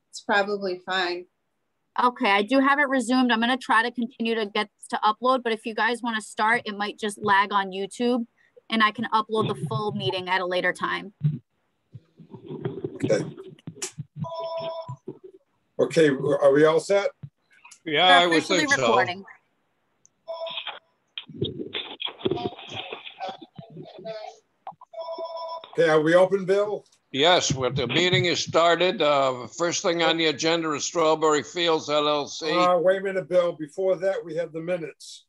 It's probably fine. Okay, I do have it resumed. I'm going to try to continue to get to upload, but if you guys want to start, it might just lag on YouTube and I can upload the full meeting at a later time. Okay. Okay, are we all set? Yeah, We're I would officially think so. recording. Okay, are we open, Bill? Yes, well, the meeting is started. First thing on the agenda is Strawberry Fields LLC. Wait a minute, Bill. Before that, we have the minutes.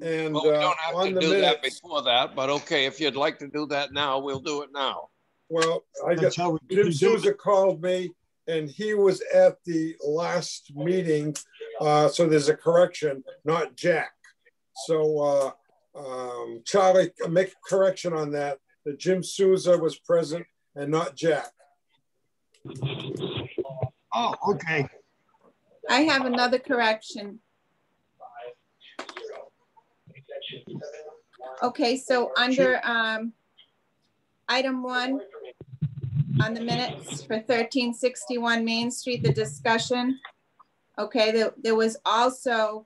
And Well, we don't have on to the do minutes, that before that, but okay, if you'd like to do that now, we'll do it now. well, I That's guess how we Jim usually do Souza called me, and he was at the last meeting, so there's a correction, not Jack. So Charlie, make a correction on that Jim Souza was present and not Jack. Oh, okay. I have another correction. Okay, so under item 1 on the minutes for 1361 Main Street, the discussion. Okay, there was also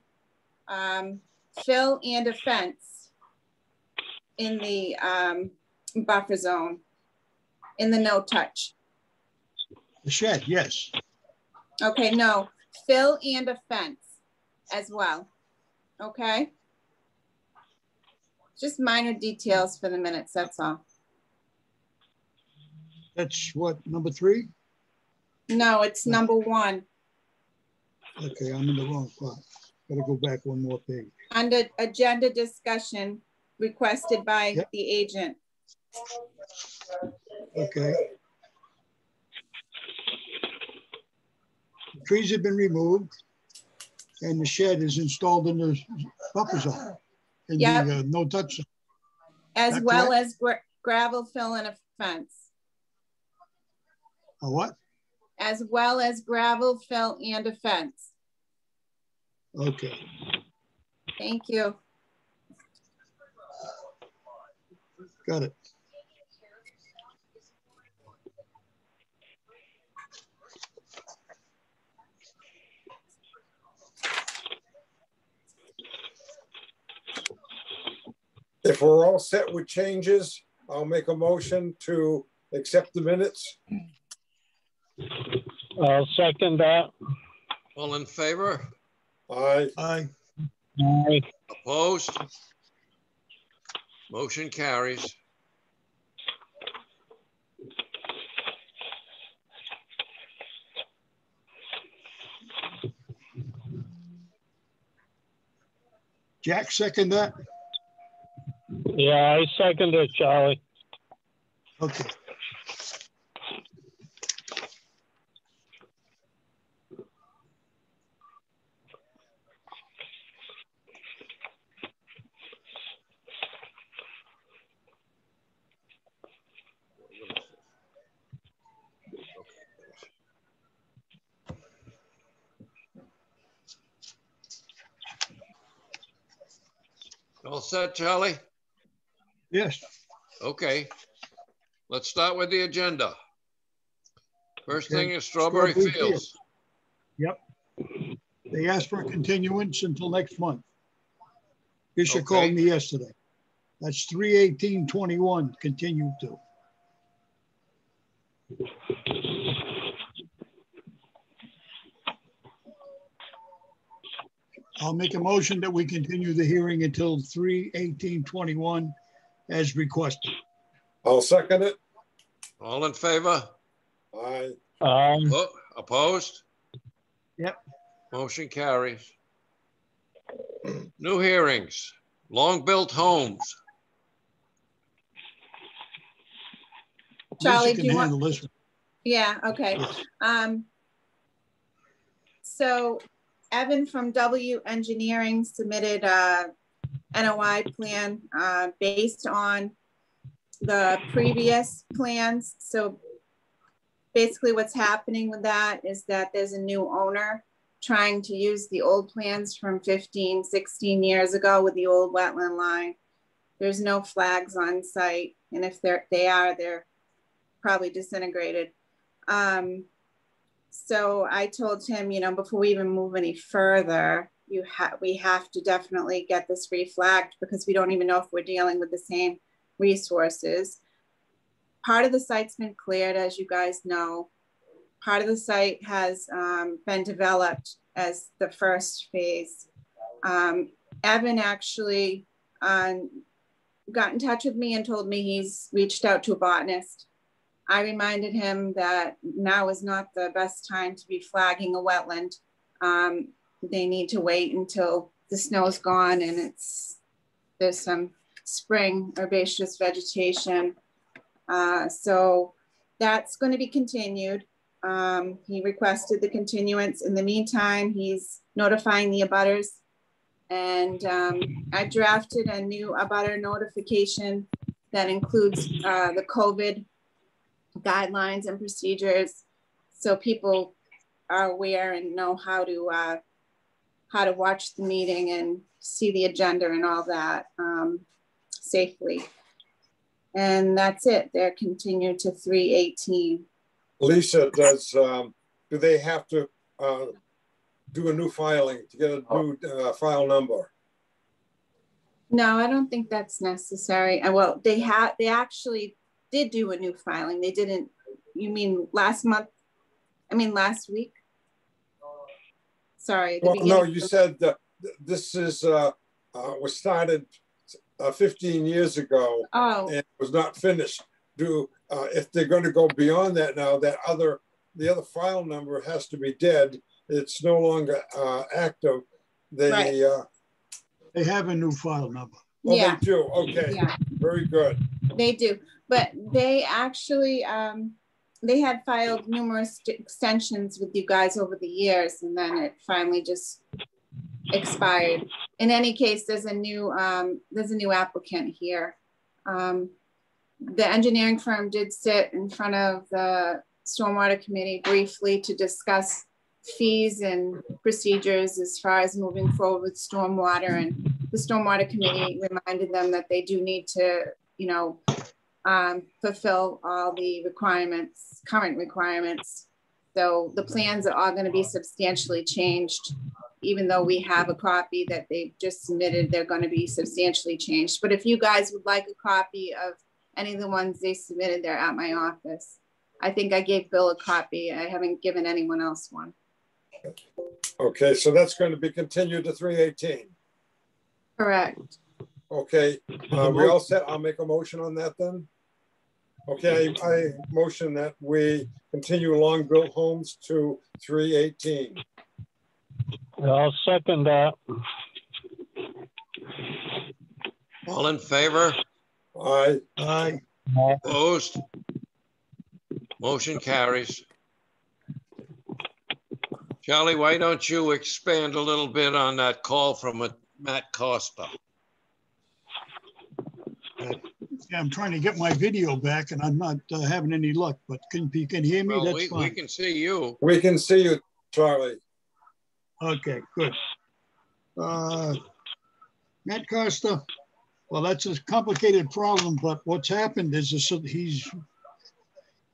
fill and a fence in the buffer zone in the no touch. The shed, yes. Okay, no, fill and a fence as well. Okay. Just minor details for the minutes, that's all. That's what, number 3? No, it's number 1. Okay, I'm in the wrong spot. Gotta go back one more page. Under agenda discussion requested by the agent. Okay. The trees have been removed and the shed is installed in the buffer zone. In the no touch zone. As well as gravel fill and a fence. A what? As well as gravel fill and a fence. Okay. Thank you. Got it. If we're all set with changes, I'll make a motion to accept the minutes. I'll second that. All in favor? Aye. Aye. Aye. Opposed? Motion carries. Jack, second that? Yeah, I second it, Charlie. Okay. All set, Charlie? Yes. Okay. Let's start with the agenda. First Okay. thing is Strawberry Fields. Yep. They asked for a continuance until next month. Bishop Okay. called me yesterday. That's 3/18/21 continued to. I'll make a motion that we continue the hearing until 3/18/21 as requested. I'll second it. All in favor? Aye. Opposed? Yep. Motion carries. New hearings, long-built homes. Charlie, Lisa do you can want? handle this one. Yeah, okay. Yes. So Evan from W Engineering submitted a NOI plan based on the previous plans. So basically what's happening with that is that there's a new owner trying to use the old plans from 15, 16 years ago with the old wetland line. There's no flags on site. And if they are, they're probably disintegrated. So I told him, you know, before we even move any further, we have to definitely get this reflagged because we don't even know if we're dealing with the same resources. Part of the site's been cleared, as you guys know. Part of the site has been developed as the first phase. Evan actually got in touch with me and told me he's reached out to a botanist. I reminded him that now is not the best time to be flagging a wetland. They need to wait until the snow's gone and there's some spring herbaceous vegetation. So that's going to be continued. He requested the continuance. In the meantime, he's notifying the abutters. And I drafted a new abutter notification that includes the COVID guidelines and procedures, so people are aware and know how to watch the meeting and see the agenda and all that safely. And that's it. They're continued to 3/18. Lisa, do they have to do a new filing to get a new file number? No, I don't think that's necessary. Well, they actually did do a new filing. They didn't, you mean last month? I mean last week? Sorry. Well, no, you said that this is was started 15 years ago. Oh. And was not finished. If they're going to go beyond that now, the other file number has to be dead. It's no longer active. They have a new file number. Oh, yeah. They do. Okay. Yeah. Very good. They do, but they actually they had filed numerous extensions with you guys over the years, and then it finally just expired. In any case, there's a new applicant here. The engineering firm did sit in front of the Stormwater Committee briefly to discuss fees and procedures as far as moving forward with stormwater, and the Stormwater Committee reminded them that they do need to, you know, fulfill all the requirements, current requirements. So the plans are all going to be substantially changed. Even though we have a copy that they've just submitted, they're going to be substantially changed. But if you guys would like a copy of any of the ones they submitted, they're at my office. I think I gave Bill a copy. I haven't given anyone else one. Okay, so that's going to be continued to 3/18. Correct. Okay, we all set. I'll make a motion on that then. Okay, I motion that we continue Long-Built Homes to 3/18. I'll second that. All in favor? Aye. Aye. Opposed? Motion carries. Charlie, why don't you expand a little bit on that call from Matt Costa? Yeah, I'm trying to get my video back and I'm not having any luck, but you can hear me, well, that's fine. We can see you. We can see you, Charlie. Okay, good. Matt Costa, well, that's a complicated problem, but what's happened is he's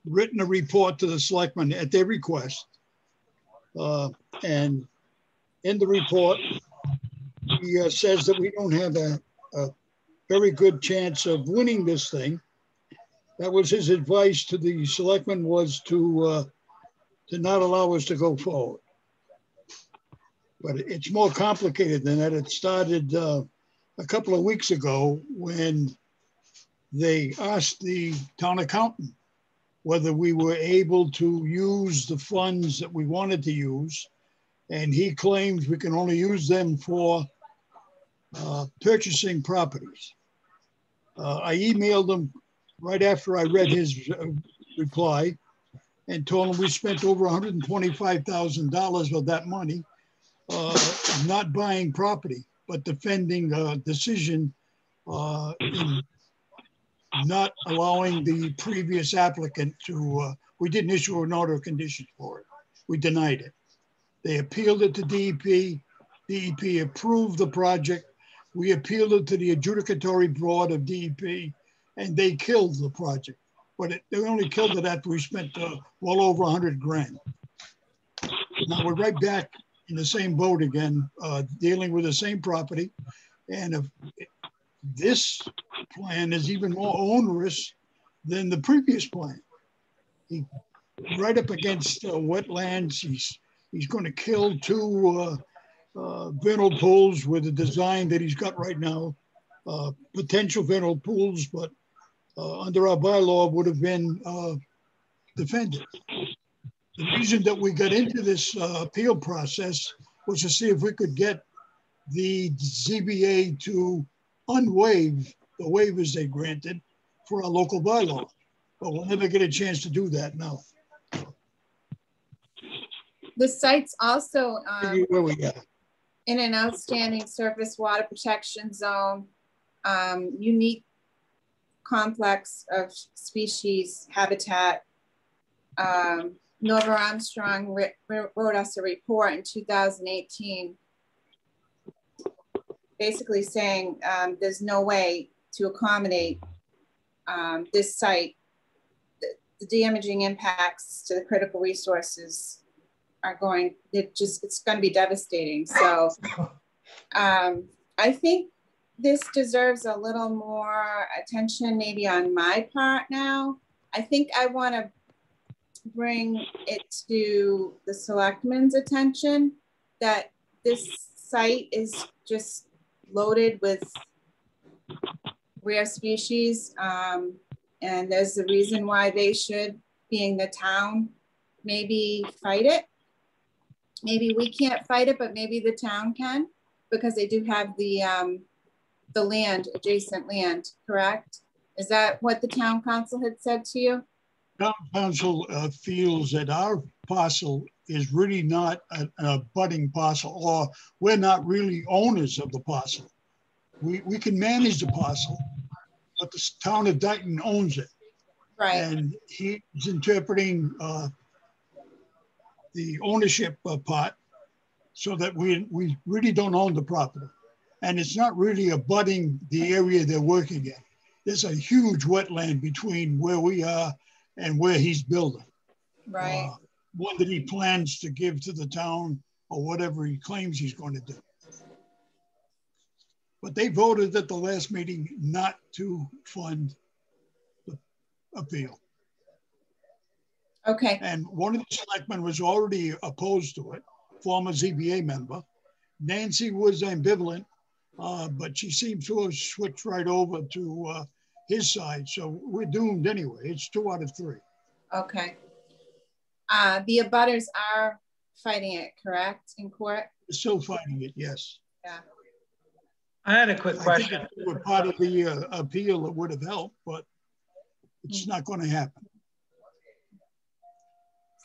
written a report to the selectmen at their request. And in the report, he says that we don't have a very good chance of winning this thing. That was his advice to the selectmen, was to not allow us to go forward. But it's more complicated than that. It started a couple of weeks ago when they asked the town accountant whether we were able to use the funds that we wanted to use. And he claims we can only use them for purchasing properties. I emailed him right after I read his reply and told him we spent over $125,000 of that money not buying property, but defending a decision in not allowing the previous applicant to, we didn't issue an order of conditions for it. We denied it. They appealed it to DEP. DEP approved the project. We appealed it to the adjudicatory board of DEP, and they killed the project. But they only killed it after we spent well over 100 grand. Now we're right back in the same boat again, dealing with the same property. And if this plan is even more onerous than the previous plan. He right up against wetlands. He's going to kill two vernal pools with the design that he's got right now. Potential vernal pools, but under our bylaw would have been defended. The reason that we got into this appeal process was to see if we could get the ZBA to unwaive the waivers they granted for our local bylaw. But we'll never get a chance to do that now. The site's also Where we got? in an outstanding surface water protection zone, unique complex of species habitat. Nova Armstrong wrote us a report in 2018, basically saying there's no way to accommodate this site. The damaging impacts to the critical resources are going, it's going to be devastating. So I think this deserves a little more attention maybe on my part now. I think I want to bring it to the selectmen's attention that this site is just loaded with rare species. And there's a reason why they should, being the town, maybe fight it. Maybe we can't fight it, but maybe the town can, because they do have the land, adjacent land, correct? Is that what the town council had said to you? Town council feels that our parcel is really not an abutting parcel, or we're not really owners of the parcel. We can manage the parcel, but the town of Dayton owns it. Right. And he's interpreting the ownership part so that we really don't own the property. And it's not really abutting the area they're working in. There's a huge wetland between where we are and where he's building. Right. One that he plans to give to the town or whatever he claims he's going to do. But they voted at the last meeting not to fund the appeal. Okay. And one of the selectmen was already opposed to it, former ZBA member. Nancy was ambivalent, but she seems to have switched right over to his side. So we're doomed anyway. It's 2 out of 3. Okay. The abutters are fighting it, correct, in court? We're still fighting it, yes. Yeah. I had a quick question. I think if we were part of the appeal, it would have helped, but it's not going to happen.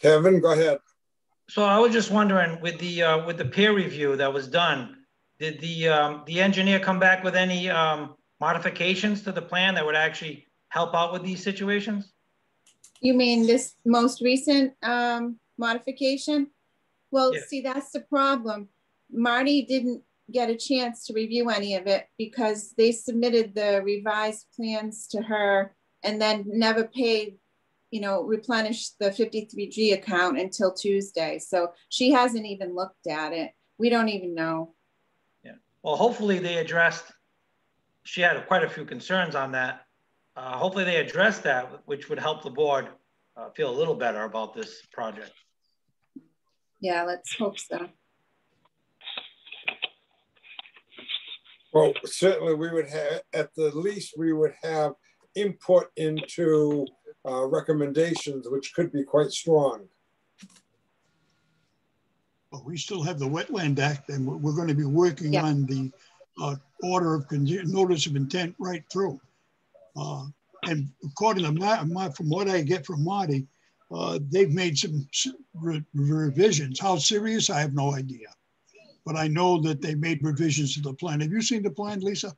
Kevin, go ahead. So I was just wondering, with the peer review that was done, did the engineer come back with any modifications to the plan that would actually help out with these situations? You mean this most recent modification? Well, Yeah. see, that's the problem. Marty didn't get a chance to review any of it because they submitted the revised plans to her and then never paid, you know, replenished the 53G account until Tuesday. So she hasn't even looked at it. We don't even know. Yeah. Well, hopefully they addressed, she had quite a few concerns on that. Hopefully they addressed that, which would help the board feel a little better about this project. Yeah, let's hope so. Well, certainly we would have, at the least, we would have input into recommendations, which could be quite strong. But we still have the Wetland Act, and we're going to be working on the order of notice of intent right through. And according to from what I get from Marty, they've made some revisions. How serious, I have no idea. But I know that they made revisions to the plan. Have you seen the plan, Lisa?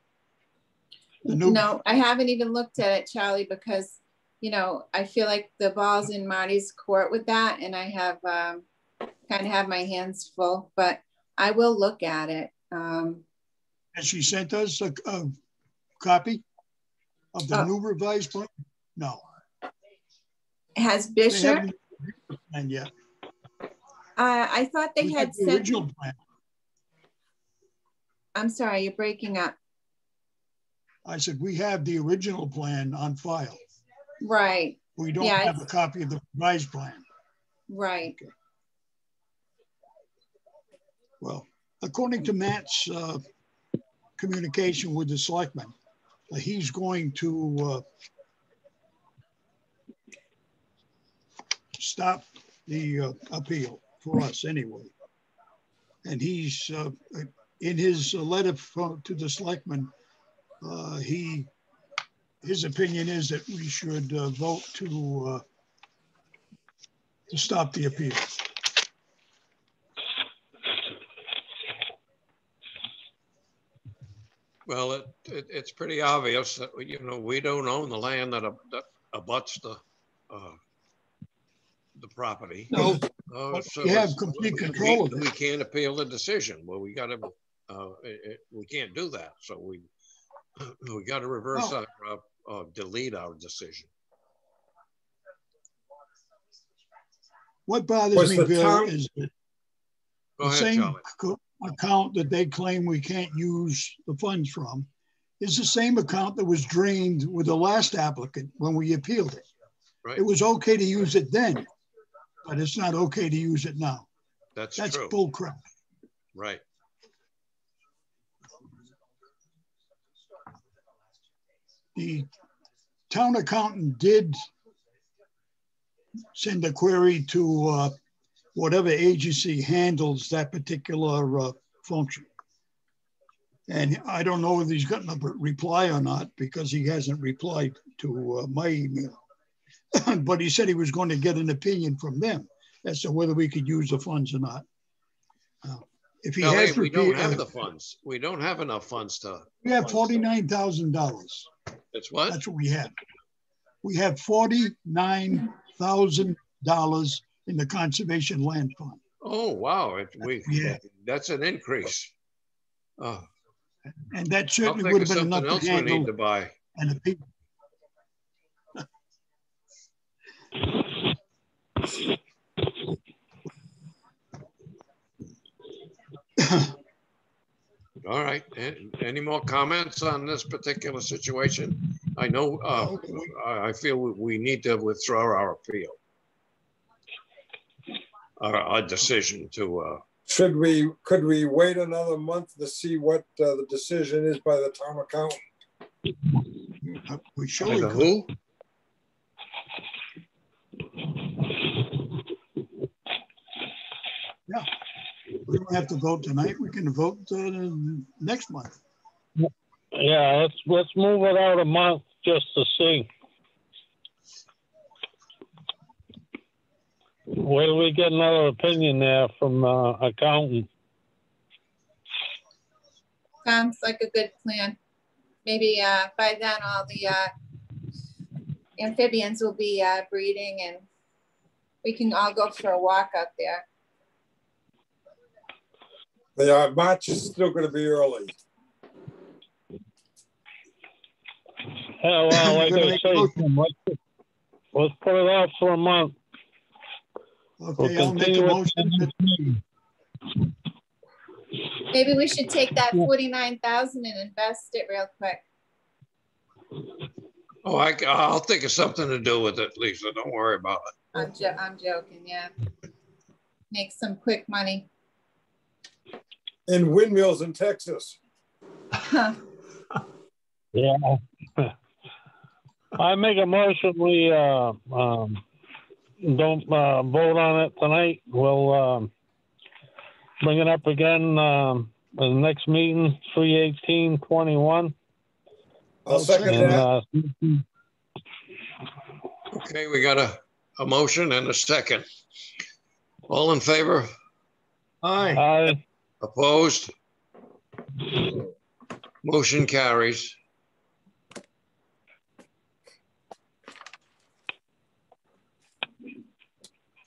No, I haven't even looked at it, Charlie, because, you know, I feel like the ball's in Marty's court with that, and I have kind of have my hands full, but I will look at it. Has she sent us a copy of the new revised plan? No. Has Bishop? And yeah. I thought they had the sent. original plan. I'm sorry, you're breaking up. I said, we have the original plan on file. Right. We don't have a copy of the revised plan. Right. Okay. Well, according to Matt's communication with the selectmen, he's going to stop the appeal for us anyway. And he's, in his letter to the selectmen, his opinion is that we should vote to stop the appeal. Well, it's pretty obvious that, you know, we don't own the land that abuts the property. No, so we have complete control of it. We can't appeal the decision. Well, we got to, we can't do that. So we got to reverse delete our decision. What bothers me, Bill, is that the same account that they claim we can't use the funds from is the same account that was drained with the last applicant when we appealed it. Right. It was okay to use it then, but it's not okay to use it now. That's true. Bull crap. Right. The town accountant did send a query to whatever agency handles that particular function. And I don't know if he's gotten a reply or not because he hasn't replied to my email. But he said he was going to get an opinion from them as to whether we could use the funds or not. If he has, we don't have the funds. We don't have enough funds to. We have $49,000. That's what? That's what we have. We have $49,000 in the conservation land fund. Oh wow! That's an increase. Oh. And that certainly would have been enough to handle we need to buy. an appeal. All right. Any more comments on this particular situation? I know. I feel we need to withdraw our appeal, our decision to. Could we wait another month to see what the decision is by the town accountant? We surely could. Who? Yeah, we don't have to vote tonight. We can vote next month. Yeah, let's move it out a month just to see. Where do we get another opinion there from accountant? Sounds like a good plan. Maybe by then all the amphibians will be breeding and we can all go for a walk out there. Yeah, March is still going to be early. Yeah, well, like I say, let's put it off for a month. Okay, I'll make a motion. Maybe we should take that 49,000 and invest it real quick. Oh, I'll think of something to do with it, Lisa. Don't worry about it. I'm joking, yeah. Make some quick money. In windmills in Texas. Yeah. I make a motion we don't vote on it tonight. We'll bring it up again in the next meeting, 3/18/21. I'll second that. Okay, we got a motion and a second. All in favor? Aye. Aye. Opposed? Motion carries.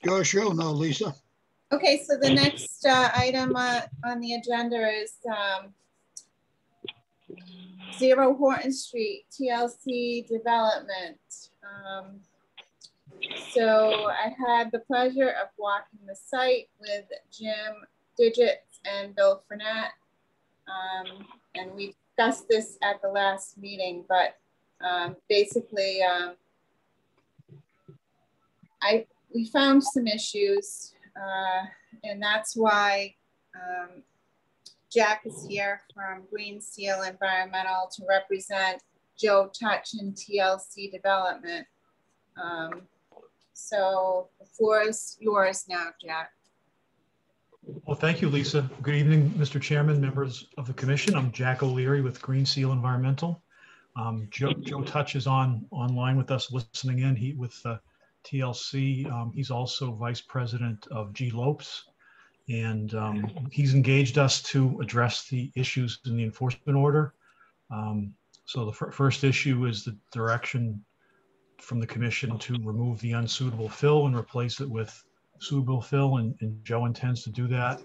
Your show now, Lisa. Okay, so the next item on the agenda is 0 Horton Street, TLC development. So I had the pleasure of walking the site with Jim Digits and Bill Frenette. And we discussed this at the last meeting, but basically we found some issues, and that's why Jack is here from Green Seal Environmental to represent Joe Touch and TLC Development. So the floor is yours now, Jack. Well, thank you, Lisa. Good evening, Mr. Chairman, members of the commission. I'm Jack O'Leary with Green Seal Environmental. Joe Touch is online with us listening in. With TLC. He's also vice president of G Lopes, and he's engaged us to address the issues in the enforcement order. So the first issue is the direction from the commission to remove the unsuitable fill and replace it with suitable fill, and Joe intends to do that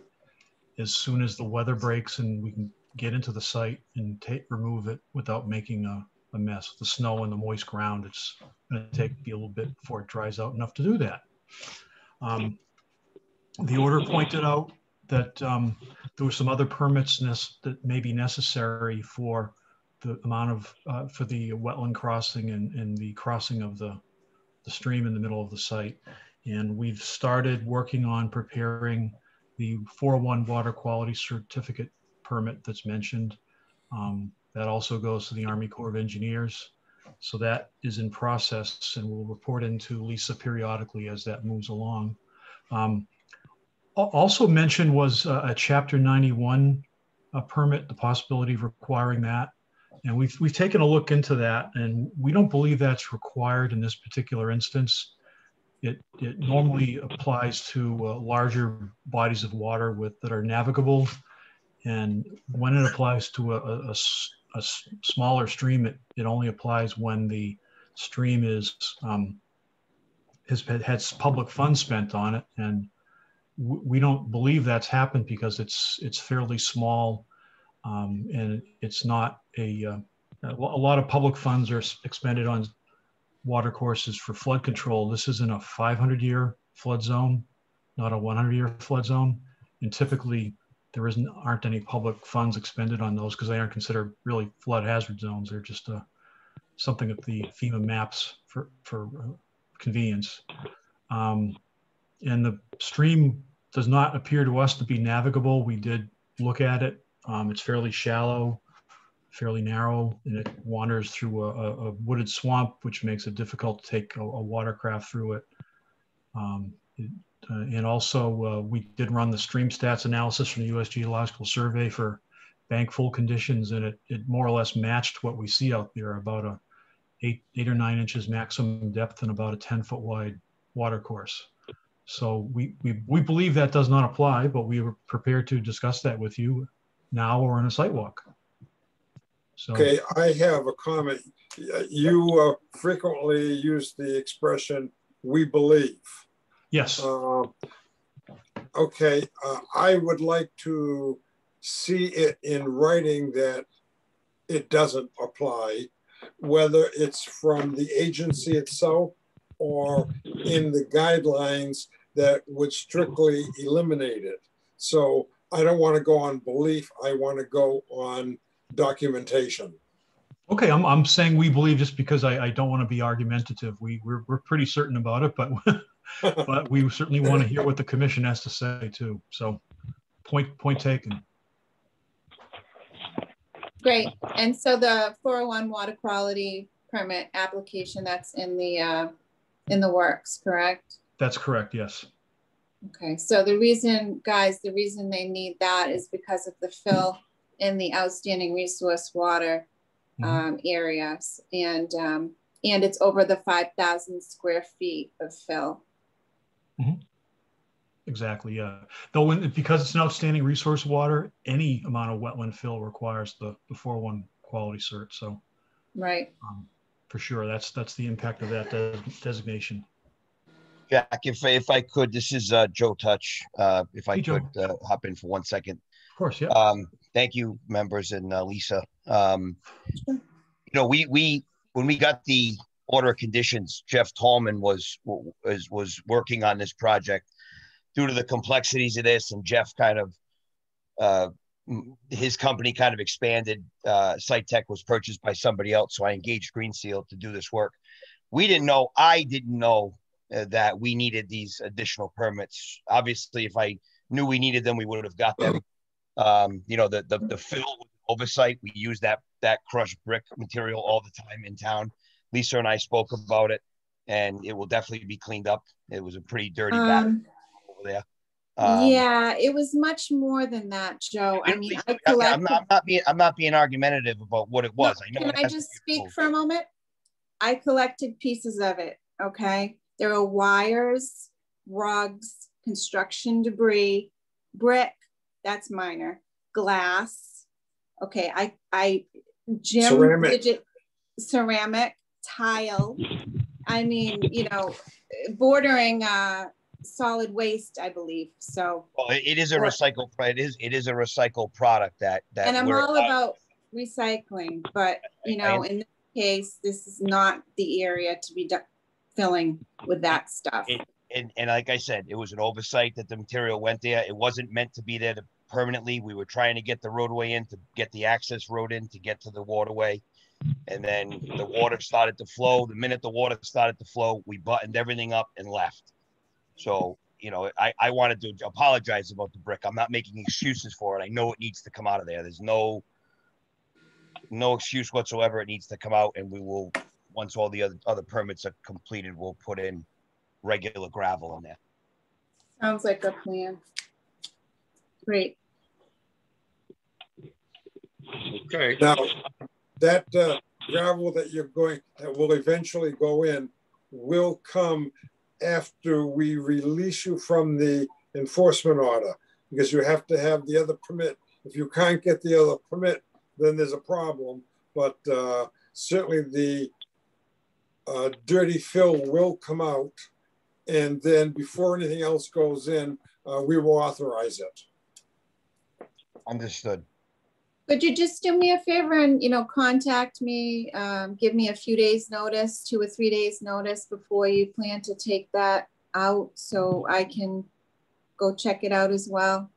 as soon as the weather breaks and we can get into the site and remove it without making a mess. The snow and the moist ground, it's going to take a little bit before it dries out enough to do that. The order pointed out that there were some other permits that may be necessary for the amount of for the wetland crossing and the crossing of the stream in the middle of the site. And we've started working on preparing the 401 water quality certificate permit that's mentioned. That also goes to the Army Corps of Engineers. So that is in process, and we'll report into Lisa periodically as that moves along. Also mentioned was a Chapter 91 permit, the possibility of requiring that. And we've taken a look into that, and we don't believe that's required in this particular instance. It normally applies to larger bodies of water that are navigable. And when it applies to a smaller stream, it only applies when the stream has public funds spent on it. And we don't believe that's happened because it's fairly small, and it's not a lot of public funds are expended on water courses for flood control. This isn't a 500-year flood zone, not a 100-year flood zone. And typically there aren't any public funds expended on those because they aren't considered really flood hazard zones. They're just something that the FEMA maps for convenience. And the stream does not appear to us to be navigable. We did look at it. It's fairly shallow, fairly narrow, and it wanders through a wooded swamp, which makes it difficult to take a watercraft through it. And also, we did run the stream stats analysis from the U.S. Geological Survey for bank full conditions, and it more or less matched what we see out there, about a 8 or 9 inches maximum depth and about a 10-foot wide water course. So we believe that does not apply, but we were prepared to discuss that with you now or in a site walk. So, okay, I have a comment. You frequently use the expression, "we believe." Yes. Okay, I would like to see it in writing that it doesn't apply, whether it's from the agency itself or in the guidelines that would strictly eliminate it. So I don't want to go on belief. I want to go on documentation. Okay, I'm saying we believe just because I don't want to be argumentative. We're pretty certain about it, but but we certainly want to hear what the commission has to say too. So point taken. Great. And so the 401 water quality permit application, that's in the works, correct? That's correct, yes. Okay, so the reason, guys, the reason they need that is because of the fill in the outstanding resource water areas, and it's over the 5,000 square feet of fill. Exactly, yeah. Though because it's an outstanding resource water, any amount of wetland fill requires the 401 quality cert. So, right. For sure, that's the impact of that designation. Jack, if I could, this is Joe Touch. If I could hop in for 1 second. Of course, yeah. Thank you, members, and Lisa. You know, when we got the order of conditions, Jeff Tallman was working on this project due to the complexities of this, and Jeff kind of his company kind of expanded. Site Tech was purchased by somebody else, so I engaged Green Seal to do this work. I didn't know that we needed these additional permits. Obviously, if I knew we needed them, we would have got them. The fill oversight, we use that crushed brick material all the time in town. Lisa and I spoke about it, and it will definitely be cleaned up. It was a pretty dirty back over there. Yeah, it was much more than that, Joe. I mean, I'm not being argumentative about what it was. No, can I just speak for a moment? I collected pieces of it. Okay, there are wires, rugs, construction debris, brick. That's minor. Glass. Okay, ceramic, tile. I mean, bordering solid waste, I believe. So well, it is a recycled. It is a recycled product that. And I'm all about recycling, but in this case, this is not the area to be filling with that stuff. And like I said, it was an oversight that the material went there. It wasn't meant to be there permanently. We were trying to get the roadway in, to get the access road in, to get to the waterway. And then the water started to flow. The minute the water started to flow, we buttoned everything up and left. So, I wanted to apologize about the brick. I'm not making excuses for it. I know it needs to come out of there. There's no excuse whatsoever. It needs to come out, and we will, once all the other permits are completed, we'll put in regular gravel in there. Sounds like a plan. Great. Okay. Now, that gravel that will eventually go in will come after we release you from the enforcement order, because you have to have the other permit. If you can't get the other permit, then there's a problem. But certainly the dirty fill will come out. And then before anything else goes in, we will authorize it. Understood. Could you just do me a favor and, contact me, give me a few days notice, 2 or 3 days notice before you plan to take that out, so I can go check it out as well.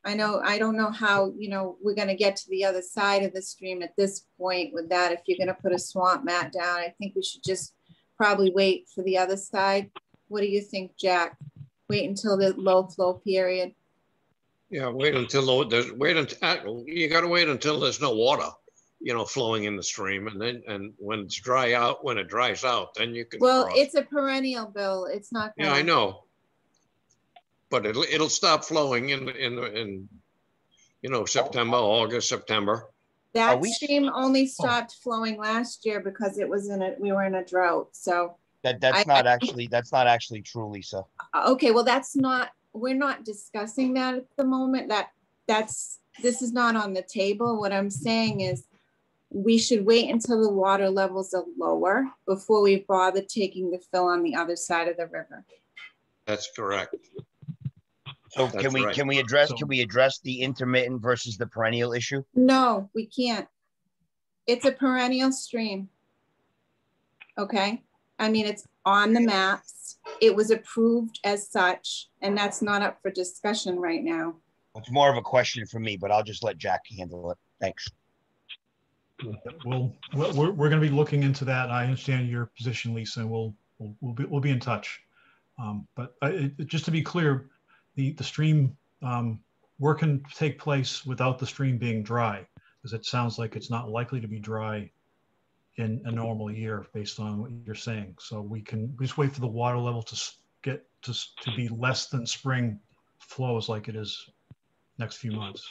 I don't know how, we're going to get to the other side of the stream at this point with that. If you're going to put a swamp mat down, I think we should just probably wait for the other side. What do you think, Jack? Wait until the low flow period? Yeah, wait until you got to wait until there's no water, flowing in the stream, and when it dries out, then you can. Well, cross. It's a perennial, Bill. It's not. Yeah, I know. But it'll stop flowing in September, August, September. That stream only stopped flowing last year because we were in a drought. So that's not actually true, Lisa. Okay, well we're not discussing that at the moment. This is not on the table. What I'm saying is we should wait until the water levels are lower before we bother taking the fill on the other side of the river. That's correct. So can we address the intermittent versus the perennial issue? No, we can't. It's a perennial stream. Okay. I mean, it's on the maps. It was approved as such, and that's not up for discussion right now. It's more of a question for me, but I'll just let Jack handle it. Thanks. Well, we're going to be looking into that. I understand your position, Lisa, and we'll be in touch. But just to be clear, the stream work can take place without the stream being dry, because it sounds like it's not likely to be dry in a normal year based on what you're saying. So we can just wait for the water level to get to be less than spring flows like it is next few months.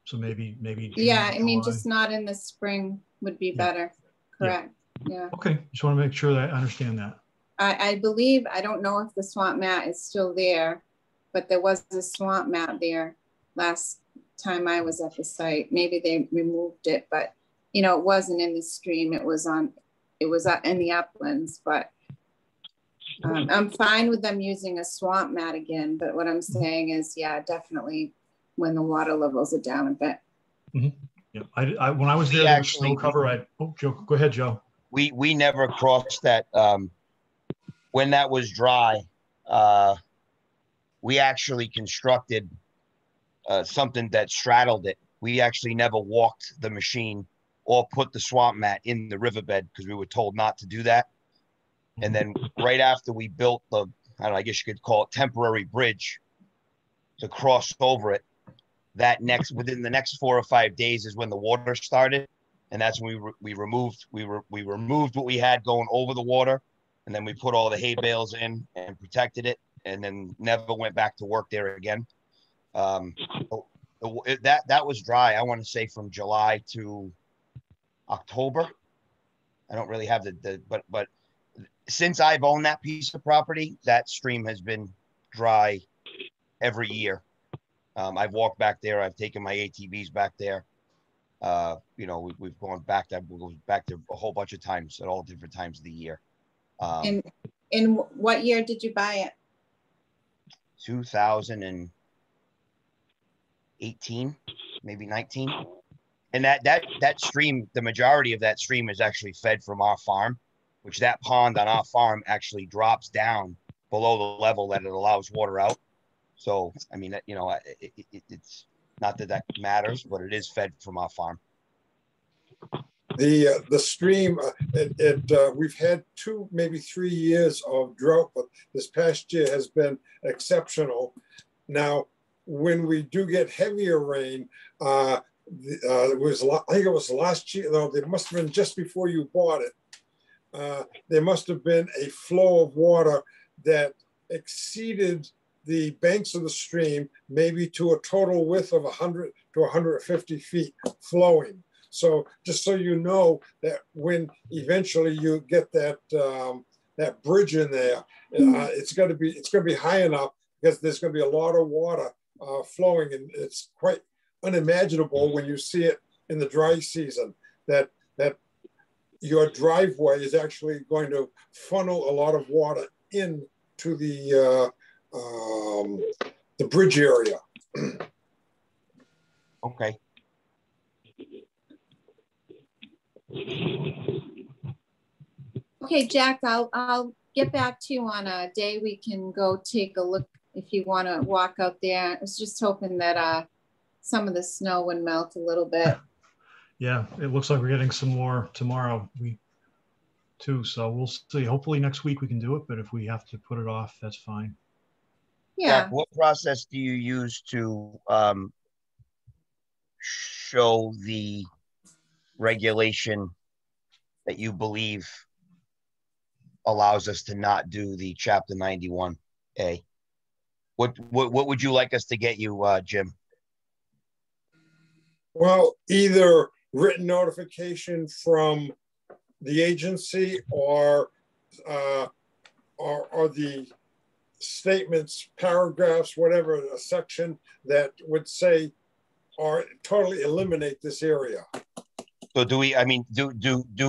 So maybe yeah, I mean, just not in the spring would be better. Correct. Yeah. Okay, just want to make sure that I understand that. I believe, I don't know if the swamp mat is still there, but there was a swamp mat there last time I was at the site. Maybe they removed it, but it wasn't in the stream. It was in the uplands, but I'm fine with them using a swamp mat again. But what I'm saying is, yeah, definitely when the water levels are down a bit. Mm-hmm. Yeah, when I was there, there was snow cover. Joe, go ahead, Joe. we never crossed that. When that was dry, we actually constructed something that straddled it. We actually never walked the machine or put the swamp mat in the riverbed because we were told not to do that. And then right after we built the, I don't know, I guess you could call it temporary bridge to cross over it, within the next 4 or 5 days is when the water started. And that's when we removed what we had going over the water. And then we put all the hay bales in and protected it, and then never went back to work there again. That was dry, I want to say, from July to October. I don't really have but since I've owned that piece of property, that stream has been dry every year. I've walked back there. I've taken my ATVs back there. You know, we've gone back there. We'll go back there a whole bunch of times at all different times of the year. In what year did you buy it? 2018, maybe 19. And that stream, the majority of that stream is actually fed from our farm, which that pond on our farm actually drops down below the level that it allows water out. So, I mean, you know, it's not that matters, but it is fed from our farm. The stream, we've had 2, maybe 3 years of drought, but this past year has been exceptional. Now, when we do get heavier rain, I think it was last year, though, it must have been just before you bought it. There must have been a flow of water that exceeded the banks of the stream, maybe to a total width of 100 to 150 feet flowing. So just so you know that when eventually you get that that bridge in there, it's going to be high enough because there's going to be a lot of water flowing, and it's quite unimaginable when you see it in the dry season that your driveway is actually going to funnel a lot of water into the bridge area. Okay. Okay, Jack, I'll get back to you on a day we can go take a look if you want to walk out there. I was just hoping that some of the snow would melt a little bit. Yeah, it looks like we're getting some more tomorrow too. So we'll see. Hopefully next week we can do it, but if we have to put it off, that's fine. Yeah. Jack, what process do you use to show the regulation that you believe allows us to not do the Chapter 91A? What would you like us to get you, Jim? Well, either written notification from the agency or the statements, paragraphs, whatever, a section that would say or totally eliminate this area. So do we, I mean, do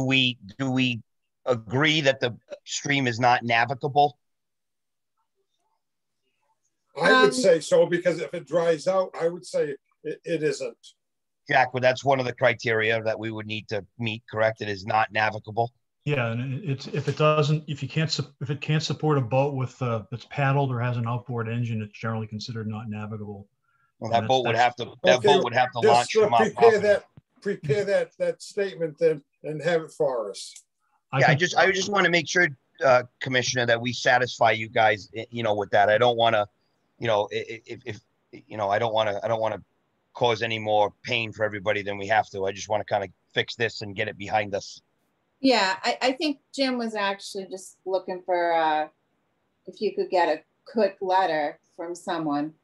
we agree that the stream is not navigable? I would say so, because if it dries out, I would say it isn't. Jack, well, that's one of the criteria that we would need to meet, correct? It is not navigable. Yeah, and it's if it can't support a boat with that's paddled or has an outboard engine, it's generally considered not navigable. Well, that boat would have to launch from our property. Prepare that statement then and have it for us. I just want to make sure, Commissioner, that we satisfy you guys, with that. I don't want to, if I don't want to cause any more pain for everybody than we have to. I just want to kind of fix this and get it behind us. Yeah, I think Jim was actually just looking for if you could get a quick letter from someone,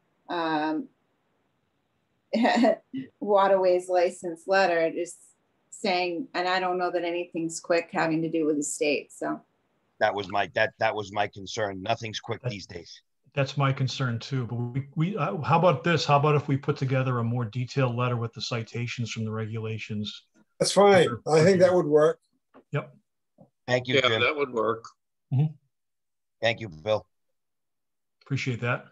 Waterways license letter, just saying, and I don't know that anything's quick having to do with the state. So that was my concern. Nothing's quick these days. That's my concern too. But we how about this? How about if we put together a more detailed letter with the citations from the regulations? That's fine. I think that would work. Yep. Thank you, yeah, Jim. That would work. Mm-hmm. Thank you, Bill. Appreciate that.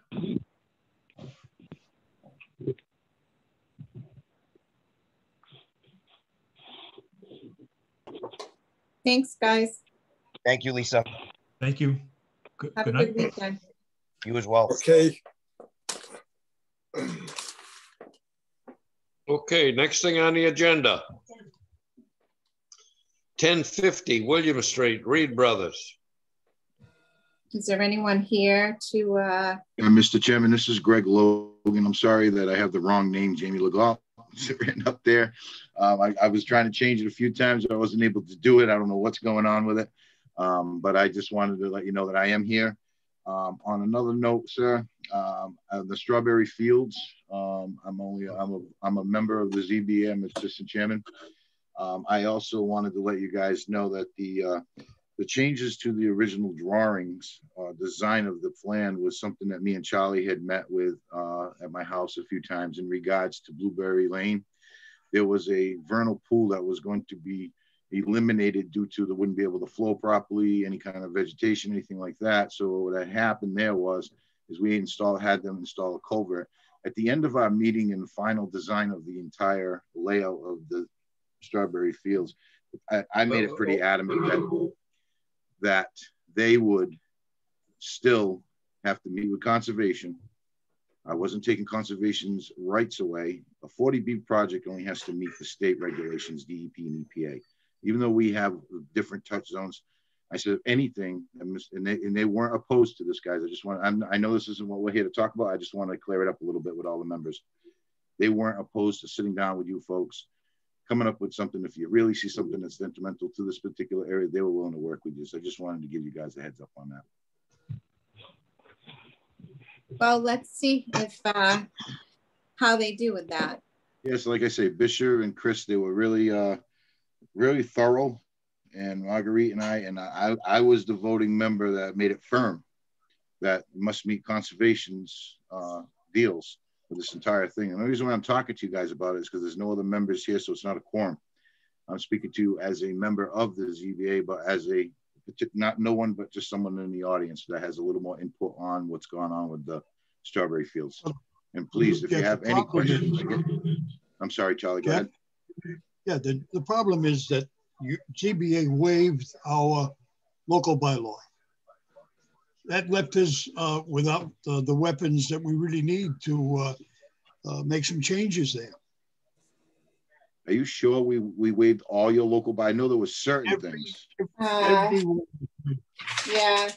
Thanks, guys. Thank you, Lisa. Thank you. Have Good a night. good weekend. You as well. Okay. Okay, next thing on the agenda. 1050 William Street, Reed Brothers. Is there anyone here to? Mr. Chairman, this is Greg Logan. I'm sorry that I have the wrong name, Jamie Legault, written up there. I was trying to change it a few times. I wasn't able to do it. I don't know what's going on with it. But I just wanted to let you know that I am here. On another note, sir, the Strawberry Fields, I'm a member of the ZBA. I'm assistant chairman. I also wanted to let you guys know that the changes to the original drawings, design of the plan was something that me and Charlie had met with at my house a few times in regards to Blueberry Lane. There was a vernal pool that was going to be eliminated due to wouldn't be able to flow properly, any kind of vegetation, anything like that. So what had happened there is we had them install a culvert. At the end of our meeting and final design of the entire layout of the Strawberry Fields, I made it pretty adamant that they would still have to meet with conservation. I wasn't taking conservation's rights away. A 40B project only has to meet the state regulations, DEP and EPA. Even though we have different touch zones, I said anything, and they weren't opposed to this, guys. I know this isn't what we're here to talk about. I just want to clear it up a little bit with all the members. They weren't opposed to sitting down with you folks, coming up with something. If you really see something that's detrimental to this particular area, they were willing to work with you. So I just wanted to give you guys a heads up on that. Well, let's see if how they do with that. Yes, like I say, Bisher and Chris, they were really really thorough, and Marguerite and I was the voting member that made it firm that must meet conservation's deals for this entire thing. And the reason why I'm talking to you guys about it is because there's no other members here, so it's not a quorum. I'm speaking to you as a member of the ZBA, but as no one, but just someone in the audience that has a little more input on what's going on with the Strawberry Fields. And please, if you have any questions, I'm sorry, Charlie, go ahead. Yeah, the problem is that ZBA waived our local bylaw. That left us without the weapons that we really need to make some changes there. Are you sure we waived all your local bylaw? I know there was certain things. Yeah.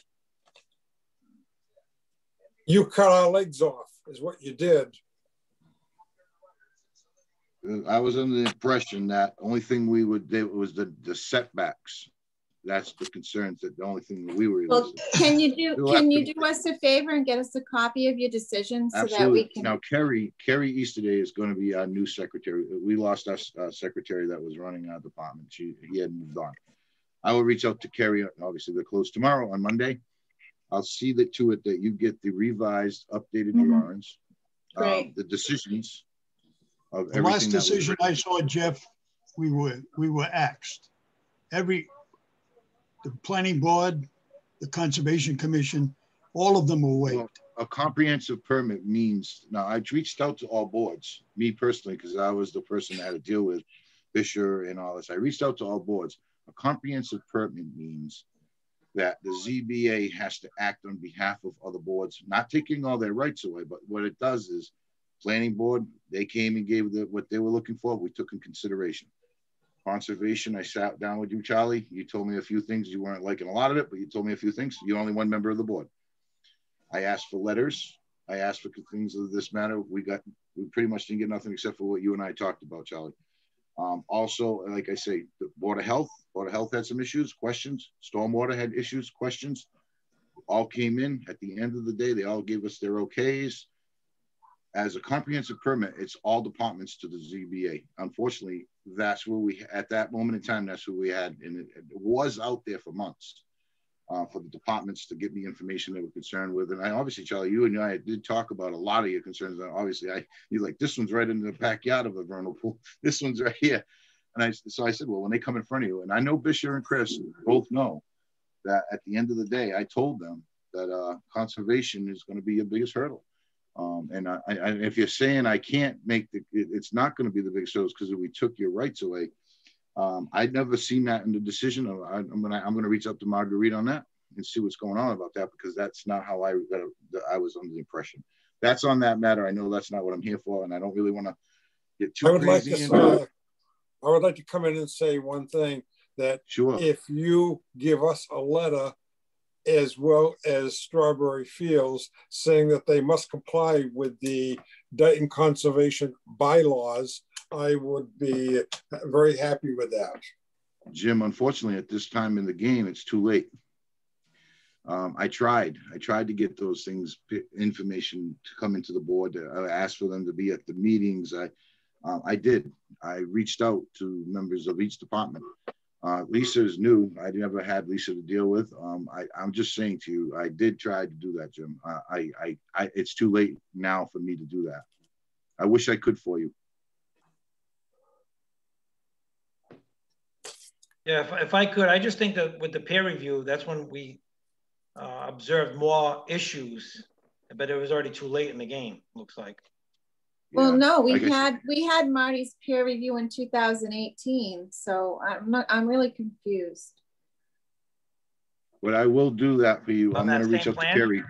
You cut our legs off is what you did. I was under the impression that the only thing we would do was the setbacks. That's the concerns, that the only thing that we were. Well, can you do us a favor and get us a copy of your decision so Absolutely. that we can. Now, Kerry Easterday is going to be our new secretary. We lost our secretary that was running our department. He had moved on. I will reach out to Kerry. Obviously, they're closed tomorrow on Monday. I'll see to it that you get the revised, updated drawings, the decisions. The last decision I saw, Jeff, we were axed. The planning board, the conservation commission, all of them were waived. Well, a comprehensive permit means, now I reached out to all boards, me personally, because I was the person that had to deal with Fisher and all this. I reached out to all boards. A comprehensive permit means that the ZBA has to act on behalf of other boards, not taking all their rights away, but what it does is planning board, they came and gave what they were looking for. We took in consideration. Conservation, I sat down with you, Charlie. You told me a few things. You weren't liking a lot of it, but you told me a few things. You're only one member of the board. I asked for letters. I asked for things of this matter. We pretty much didn't get nothing except for what you and I talked about, Charlie. Also, like I say, the Board of Health had some issues, questions. Stormwater had issues, questions. All came in. At the end of the day, they all gave us their okays. As a comprehensive permit, it's all departments to the ZBA. Unfortunately, that's where at that moment in time, that's what we had. And it was out there for months for the departments to get the information they were concerned with. And obviously, Charlie, you and I did talk about a lot of your concerns. And obviously, you're like, this one's right in the backyard of a vernal pool. This one's right here. And so I said, well, when they come in front of you, and I know Bisher and Chris both know that at the end of the day, I told them that conservation is going to be your biggest hurdle. And if you're saying I can't make it's not going to be the biggest hurdle because we took your rights away. I'd never seen that in the decision. I'm gonna reach out to Marguerite on that and see what's going on about that, because that's not how I was under the impression. That's on that matter. I know that's not what I'm here for, and I don't really want to get too crazy. I would like to come in and say one thing, that sure, if you give us a letter as well as Strawberry Fields saying that they must comply with the Dayton Conservation bylaws, I would be very happy with that. Jim, unfortunately, at this time in the game, it's too late. I tried to get those things, information to come into the board. I asked for them to be at the meetings. I did. I reached out to members of each department. Lisa is new. I never had Lisa to deal with. I'm just saying to you, I did try to do that, Jim. It's too late now for me to do that. I wish I could for you. Yeah, if I could, I just think that with the peer review, that's when we observed more issues, but it was already too late in the game, looks like. Well, Yeah, no, we like had Marty's peer review in 2018, so I'm really confused. But I will do that for you. I'm going to reach out to Kerry.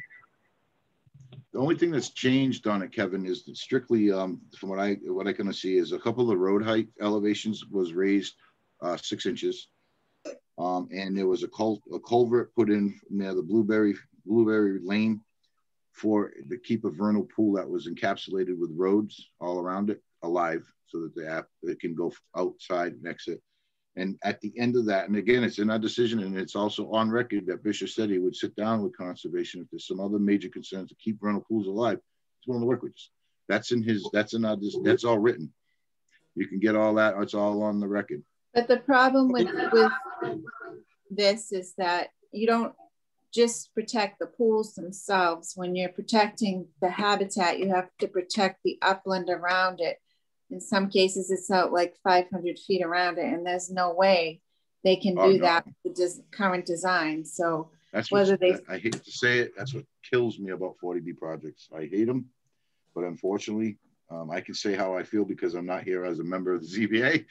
The only thing that's changed on it, Kevin, is that strictly from what I can see is a couple of the road height elevations was raised 6 inches, and there was a culvert put in near the Blueberry Lane to keep a vernal pool that was encapsulated with roads all around it alive, so that it can go outside and exit. And at the end of that, and again, it's in our decision, and it's also on record that Bishop said he would sit down with conservation if there's some other major concerns to keep vernal pools alive. He's willing to work with us. That's all written. You can get all that. It's all on the record. But the problem with this is that you don't just protect the pools themselves. When you're protecting the habitat, you have to protect the upland around it. In some cases, it's out like 500 feet around it, and there's no way they can do that with the current design. So that's whether I hate to say it, that's what kills me about 40B projects. I hate them, but unfortunately, I can say how I feel because I'm not here as a member of the ZBA,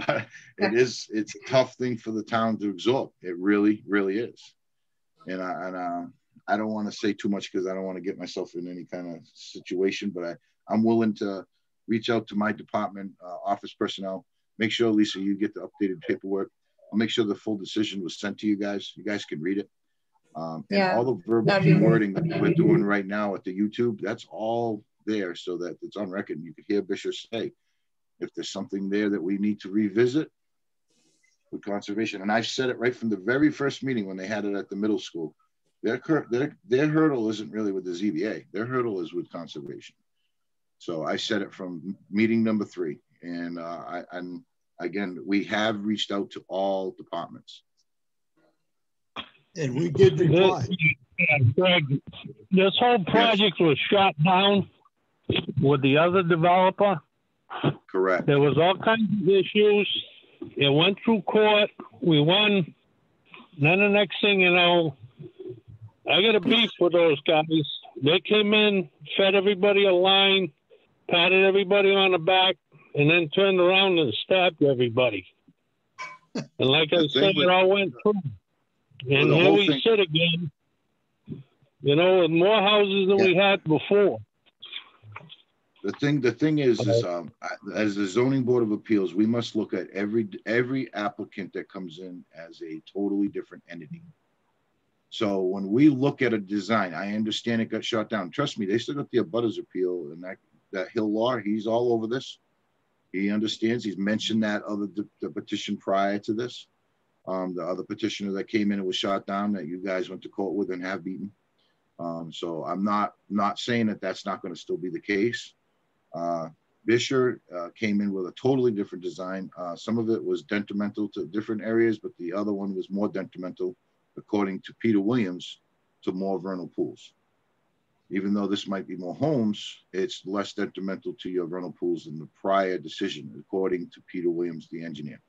but it's a tough thing for the town to absorb. It really, really is. And I don't want to say too much because I don't want to get myself in any kind of situation, but I'm willing to reach out to my department, office personnel, make sure, Lisa, you get the updated paperwork. I'll make sure the full decision was sent to you guys. You guys can read it. And all the verbal wording that we're doing right now at the YouTube, that's all there so that it's on record. You could hear Bishop say, if there's something there that we need to revisit with conservation. And I've said it right from the very first meeting when they had it at the middle school. Their hurdle isn't really with the ZBA. Their hurdle is with conservation. So I said it from meeting number 3. And again, we have reached out to all departments. And we did reply. Greg, this whole project was shot down with the other developer. Correct. There was all kinds of issues. It went through court. We won. Then the next thing you know, I got a beef with those guys. They came in, fed everybody a line, patted everybody on the back, and then turned around and stabbed everybody. And like I said, it all went through. And here we sit again, you know, with more houses than we had before. The thing is as the zoning board of appeals, we must look at every applicant that comes in as a totally different entity. So when we look at a design, I understand it got shot down. Trust me, they still got the abutters appeal, and that Hill Law, he's all over this. He understands. He's mentioned that the petition prior to this. The other petitioner that came in and was shot down that you guys went to court with and have beaten. So I'm not saying that that's not going to still be the case. Bishop came in with a totally different design. Some of it was detrimental to different areas, but the other one was more detrimental, according to Peter Williams, to more vernal pools. Even though this might be more homes, it's less detrimental to your vernal pools than the prior decision, according to Peter Williams, the engineer.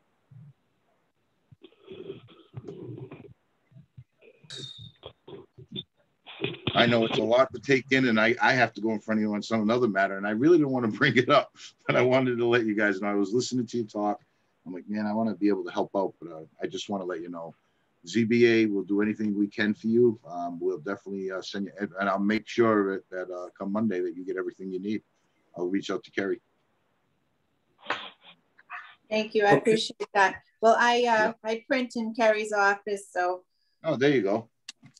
I know it's a lot to take in, and I have to go in front of you on another matter, and I really didn't want to bring it up, but I wanted to let you guys know. I was listening to you talk, I'm like, man, I want to be able to help out, but I just want to let you know, ZBA will do anything we can for you. We'll definitely send you, and I'll make sure that come Monday that you get everything you need. I'll reach out to Kerry. Thank you. I appreciate that. Well, I print in Kerry's office, so. Oh, there you go.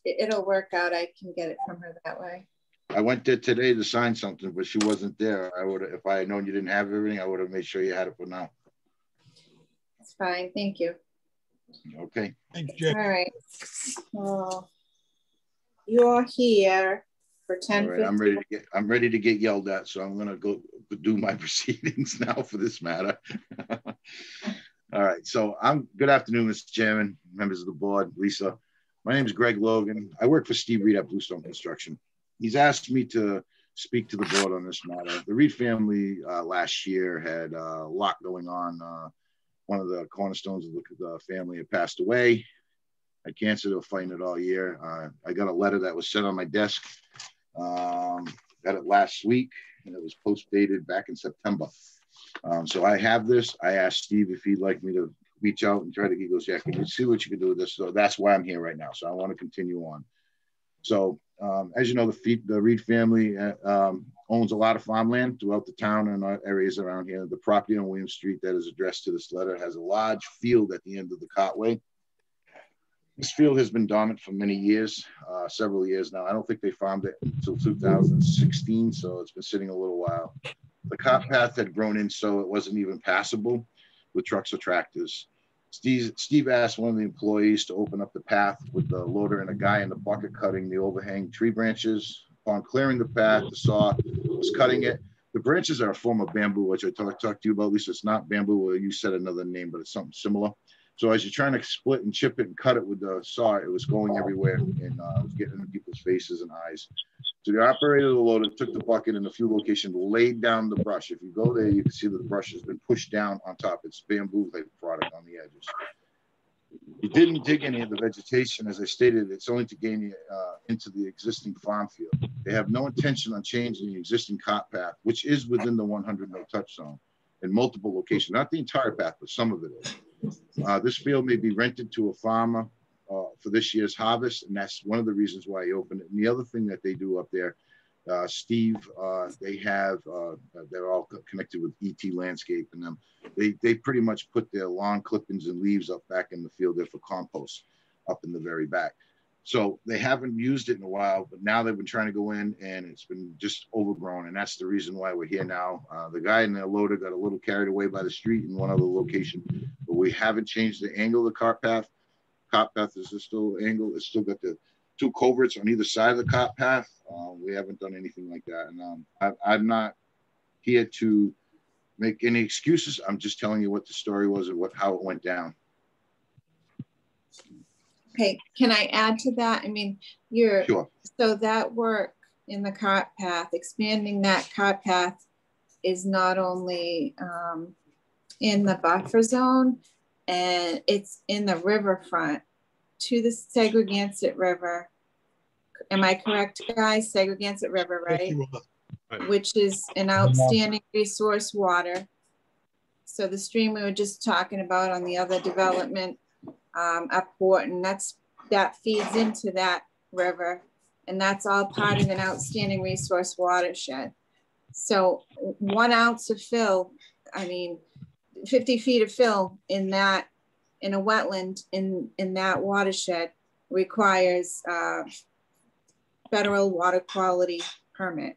It'll work out. I can get it from her that way. I went there today to sign something, but she wasn't there. I would have, if I had known you didn't have everything, I would have made sure you had it for now. It's fine. Thank you. Okay. Thanks, Jeff. All right. Well, you're here for 10. All right, I'm ready to get yelled at, so I'm gonna go do my proceedings now for this matter. All right. So good afternoon, Mr. Chairman, members of the board, Lisa. My name is Greg Logan. I work for Steve Reed at Bluestone Construction. He's asked me to speak to the board on this matter. The Reed family last year had a lot going on. One of the cornerstones of the family had passed away. Had cancer. They were fighting it all year. I got a letter that was sent on my desk. Got it last week, and it was post-dated back in September. So I have this. I asked Steve if he'd like me to reach out and try to, he goes, yeah, can you see what you can do with this? So that's why I'm here right now. So I want to continue on. So as you know, the Reed family owns a lot of farmland throughout the town and areas around here. The property on William Street that is addressed to this letter has a large field at the end of the Cartway. This field has been dormant for many years, several years now. I don't think they farmed it until 2016, so it's been sitting a little while. The cart path had grown in so it wasn't even passable with trucks or tractors. Steve asked one of the employees to open up the path with the loader and a guy in the bucket cutting the overhang tree branches. Upon clearing the path, the saw was cutting it. The branches are a form of bamboo, which I talked to you about, Lisa. It's not bamboo, you said another name, but it's something similar. So as you're trying to split and chip it and cut it with the saw, it was going everywhere and it was getting in people's faces and eyes. So the operator of the loader took the bucket in a few locations, laid down the brush. If you go there, you can see that the brush has been pushed down on top. It's bamboo type product on the edges. He didn't dig any of the vegetation. As I stated, it's only to gain into the existing farm field. They have no intention on changing the existing cart path, which is within the 100 no touch zone in multiple locations. Not the entire path, but some of it is. This field may be rented to a farmer for this year's harvest, and that's one of the reasons why he opened it. And the other thing that they do up there, Steve, they have, they're all connected with ET Landscape, and them. They pretty much put their lawn clippings and leaves up back in the field there for compost up in the very back. So they haven't used it in a while, but now they've been trying to go in and it's been just overgrown. And that's the reason why we're here now. The guy in the loader got a little carried away by the street in one other location, but we haven't changed the angle of the cart path. Cart path is still angled. It's still got the two culverts on either side of the cart path. We haven't done anything like that. And I'm not here to make any excuses. I'm just telling you what the story was and how it went down. Okay, can I add to that? I mean, Sure. So that work in the cart path, expanding that cart path is not only in the buffer zone, and it's in the riverfront to the Segregansett River. Am I correct, guys? Segregansett River, right? Which is an outstanding resource water. So the stream we were just talking about on the other development up Horton, that feeds into that river, and that's all part of an outstanding resource watershed. So 1 ounce of fill, I mean, 50 feet of fill in a wetland in that watershed requires federal water quality permit.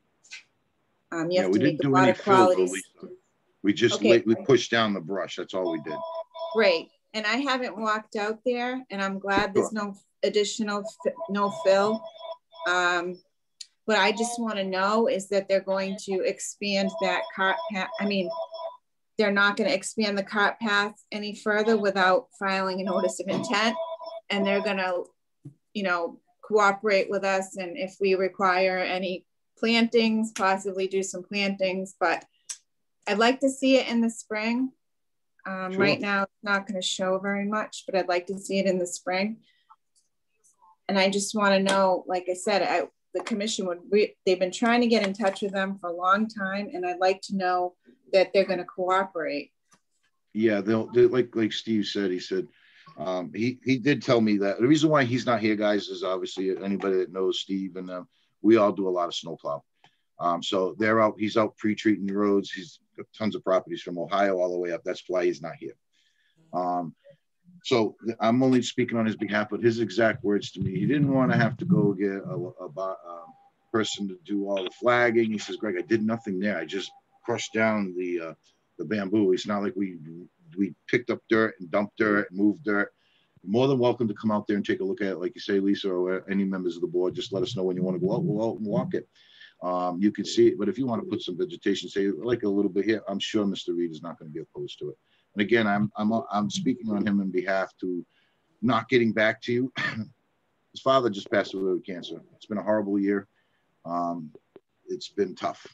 You have to meet the water quality. We just we pushed down the brush. That's all we did. Great. And I haven't walked out there, and I'm glad there's no additional no fill. What I just want to know is that they're going to expand that cart path. I mean, they're not going to expand the cart path any further without filing a notice of intent, and they're going to, you know, cooperate with us. And if we require any plantings, possibly do some plantings. But I'd like to see it in the spring. Sure. Right now, it's not going to show very much, but I'd like to see it in the spring. And I just want to know, like I said, the commission they've been trying to get in touch with them for a long time, and I'd like to know that they're going to cooperate. Yeah, they'll like Steve said. He said he did tell me that the reason why he's not here, guys, is obviously anybody that knows Steve and we all do a lot of snowplow. So they're out. He's out pre-treating the roads. He's got tons of properties from Ohio all the way up. That's why he's not here. So I'm only speaking on his behalf, but his exact words to me, he didn't want to have to go get a person to do all the flagging. He says, Greg, I did nothing there. I just crushed down the bamboo. It's not like we picked up dirt and dumped dirt and moved dirt. You're more than welcome to come out there and take a look at it. Like you say, Lisa, or any members of the board, just let us know when you want to go out. We'll go out and walk it. You can see it, but if you want to put some vegetation, say like a little bit here, I'm sure Mr. Reed is not going to be opposed to it. And again, I'm speaking on him in behalf to not getting back to you. His father just passed away with cancer. It's been a horrible year. It's been tough.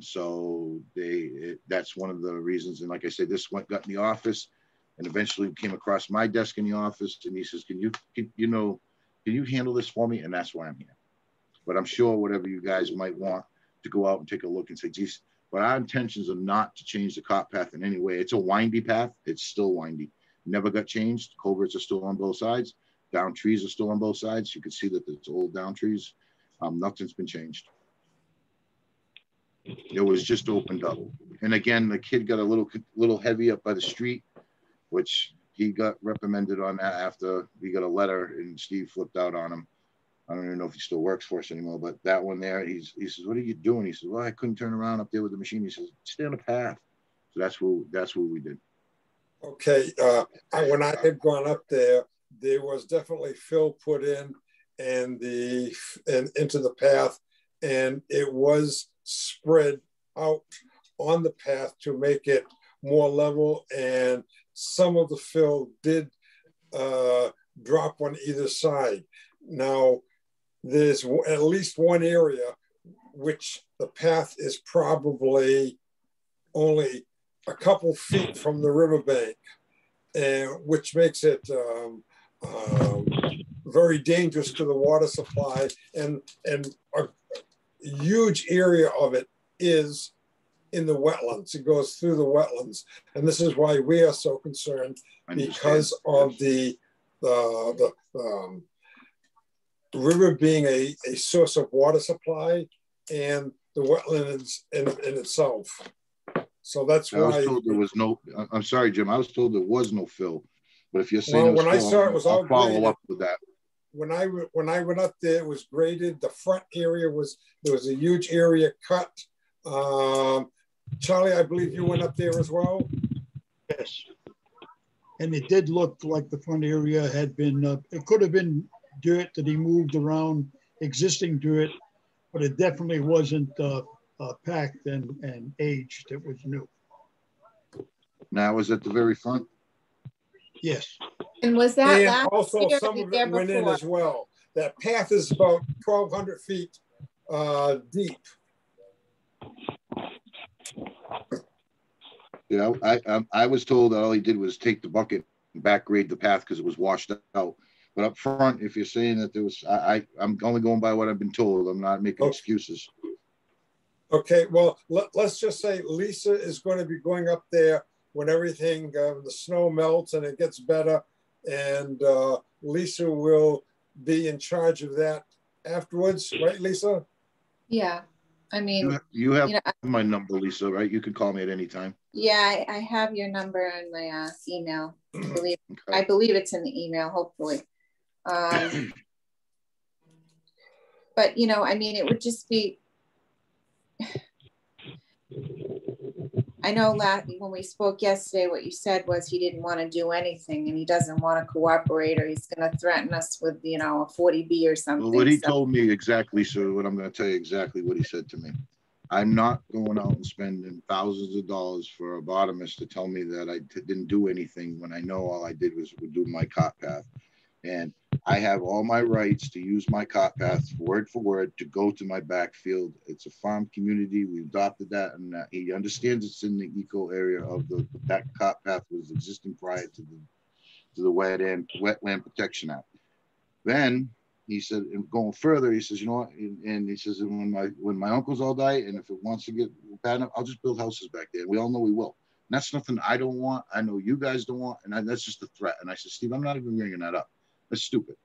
So that's one of the reasons. And like I said, this got in the office and eventually came across my desk in the office. And he says, can you handle this for me? And that's why I'm here. But I'm sure whatever you guys might want to go out and take a look and say, geez, but our intentions are not to change the cart path in any way. It's a windy path. It's still windy. Never got changed. Culverts are still on both sides. Down trees are still on both sides. You can see that it's old down trees. Nothing's been changed. It was just opened up. And again, the kid got a little heavy up by the street, which he got reprimanded on that after we got a letter and Steve flipped out on him. I don't even know if he still works for us anymore, but that one there, he says, what are you doing? He says, well, I couldn't turn around up there with the machine. He says, stay on the path. So that's what we did. Okay. When I had gone up there, there was definitely fill put in and into the path, and it was spread out on the path to make it more level. And some of the fill did drop on either side. Now, there's at least one area which the path is probably only a couple feet from the riverbank, and which makes it very dangerous to the water supply. And a huge area of it is in the wetlands. It goes through the wetlands, and this is why we are so concerned, because of the river being a source of water supply and the wetlands in itself. So that's why I was told there was no. I'm sorry, Jim. I was told there was no fill, but if you're saying when I saw it was all follow up with that. When I went up there, it was graded. The front area there was a huge area cut. Charlie, I believe you went up there as well. Yes, and it did look like the front area had been. It could have been dirt that he moved around, existing dirt, but it definitely wasn't packed and aged. It was new. Now, was at the very front? Yes. And was that and also year some of it went in as well. That path is about 1,200 feet deep. Yeah, I was told that all he did was take the bucket and back grade the path because it was washed out. But up front, if you're saying that there was, I'm only going by what I've been told. I'm not making excuses. Okay, well, let's just say Lisa is going to be going up there when everything, the snow melts and it gets better. And Lisa will be in charge of that afterwards, right, Lisa? Yeah, I mean. You have my number, Lisa, right? You can call me at any time. Yeah, I have your number in my email. I believe it's in the email, hopefully. But, I mean, it would just be, I know when we spoke yesterday, what you said was he didn't want to do anything and he doesn't want to cooperate, or he's going to threaten us with, a 40B or something. Well, what he told me exactly, so what I'm going to tell you exactly what he said to me. I'm not going out and spending thousands of dollars for a bottomist to tell me that I didn't do anything when I know all I did was do my cart path. And I have all my rights to use my cart path word for word to go to my backfield. It's a farm community. We adopted that, and he understands it's in the eco area of that cart path was existing prior to the Wetland Protection Act. Then he said, and going further, he says, you know what? And he says, when my uncles all die, and if it wants to get bad enough, I'll just build houses back there. We all know we will. that's nothing I don't want. I know you guys don't want, and that's just a threat. And I said, Steve, I'm not even bringing that up. That's stupid.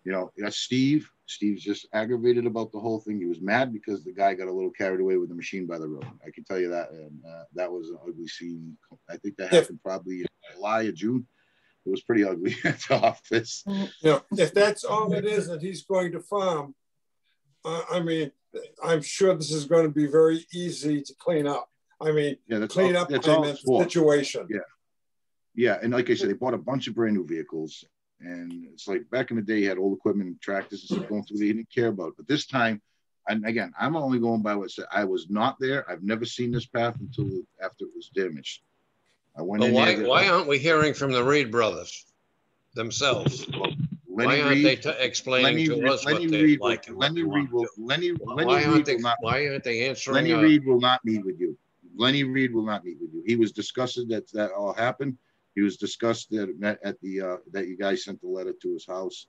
You know, that's Steve. Steve's just aggravated about the whole thing. He was mad because the guy got a little carried away with the machine by the road. I can tell you that. And that was an ugly scene. I think that happened probably in July or June. It was pretty ugly at the office. You know, if that's all it is that he's going to farm, I mean, I'm sure this is going to be very easy to clean up. I mean, clean up the situation. Yeah. Yeah. And like I said, they bought a bunch of brand new vehicles. And it's like back in the day, you had old equipment and tractors and stuff going through. They didn't care about it. But this time, and again, I'm only going by what said. I was not there. I've never seen this path until after it was damaged. I went in there. Why aren't we hearing from the Reed brothers themselves? Why aren't they explaining to us what they like? Lenny Reed will not meet with you. Lenny Reed will not meet with you. He was disgusted that all happened. He was disgusted at the that you guys sent the letter to his house.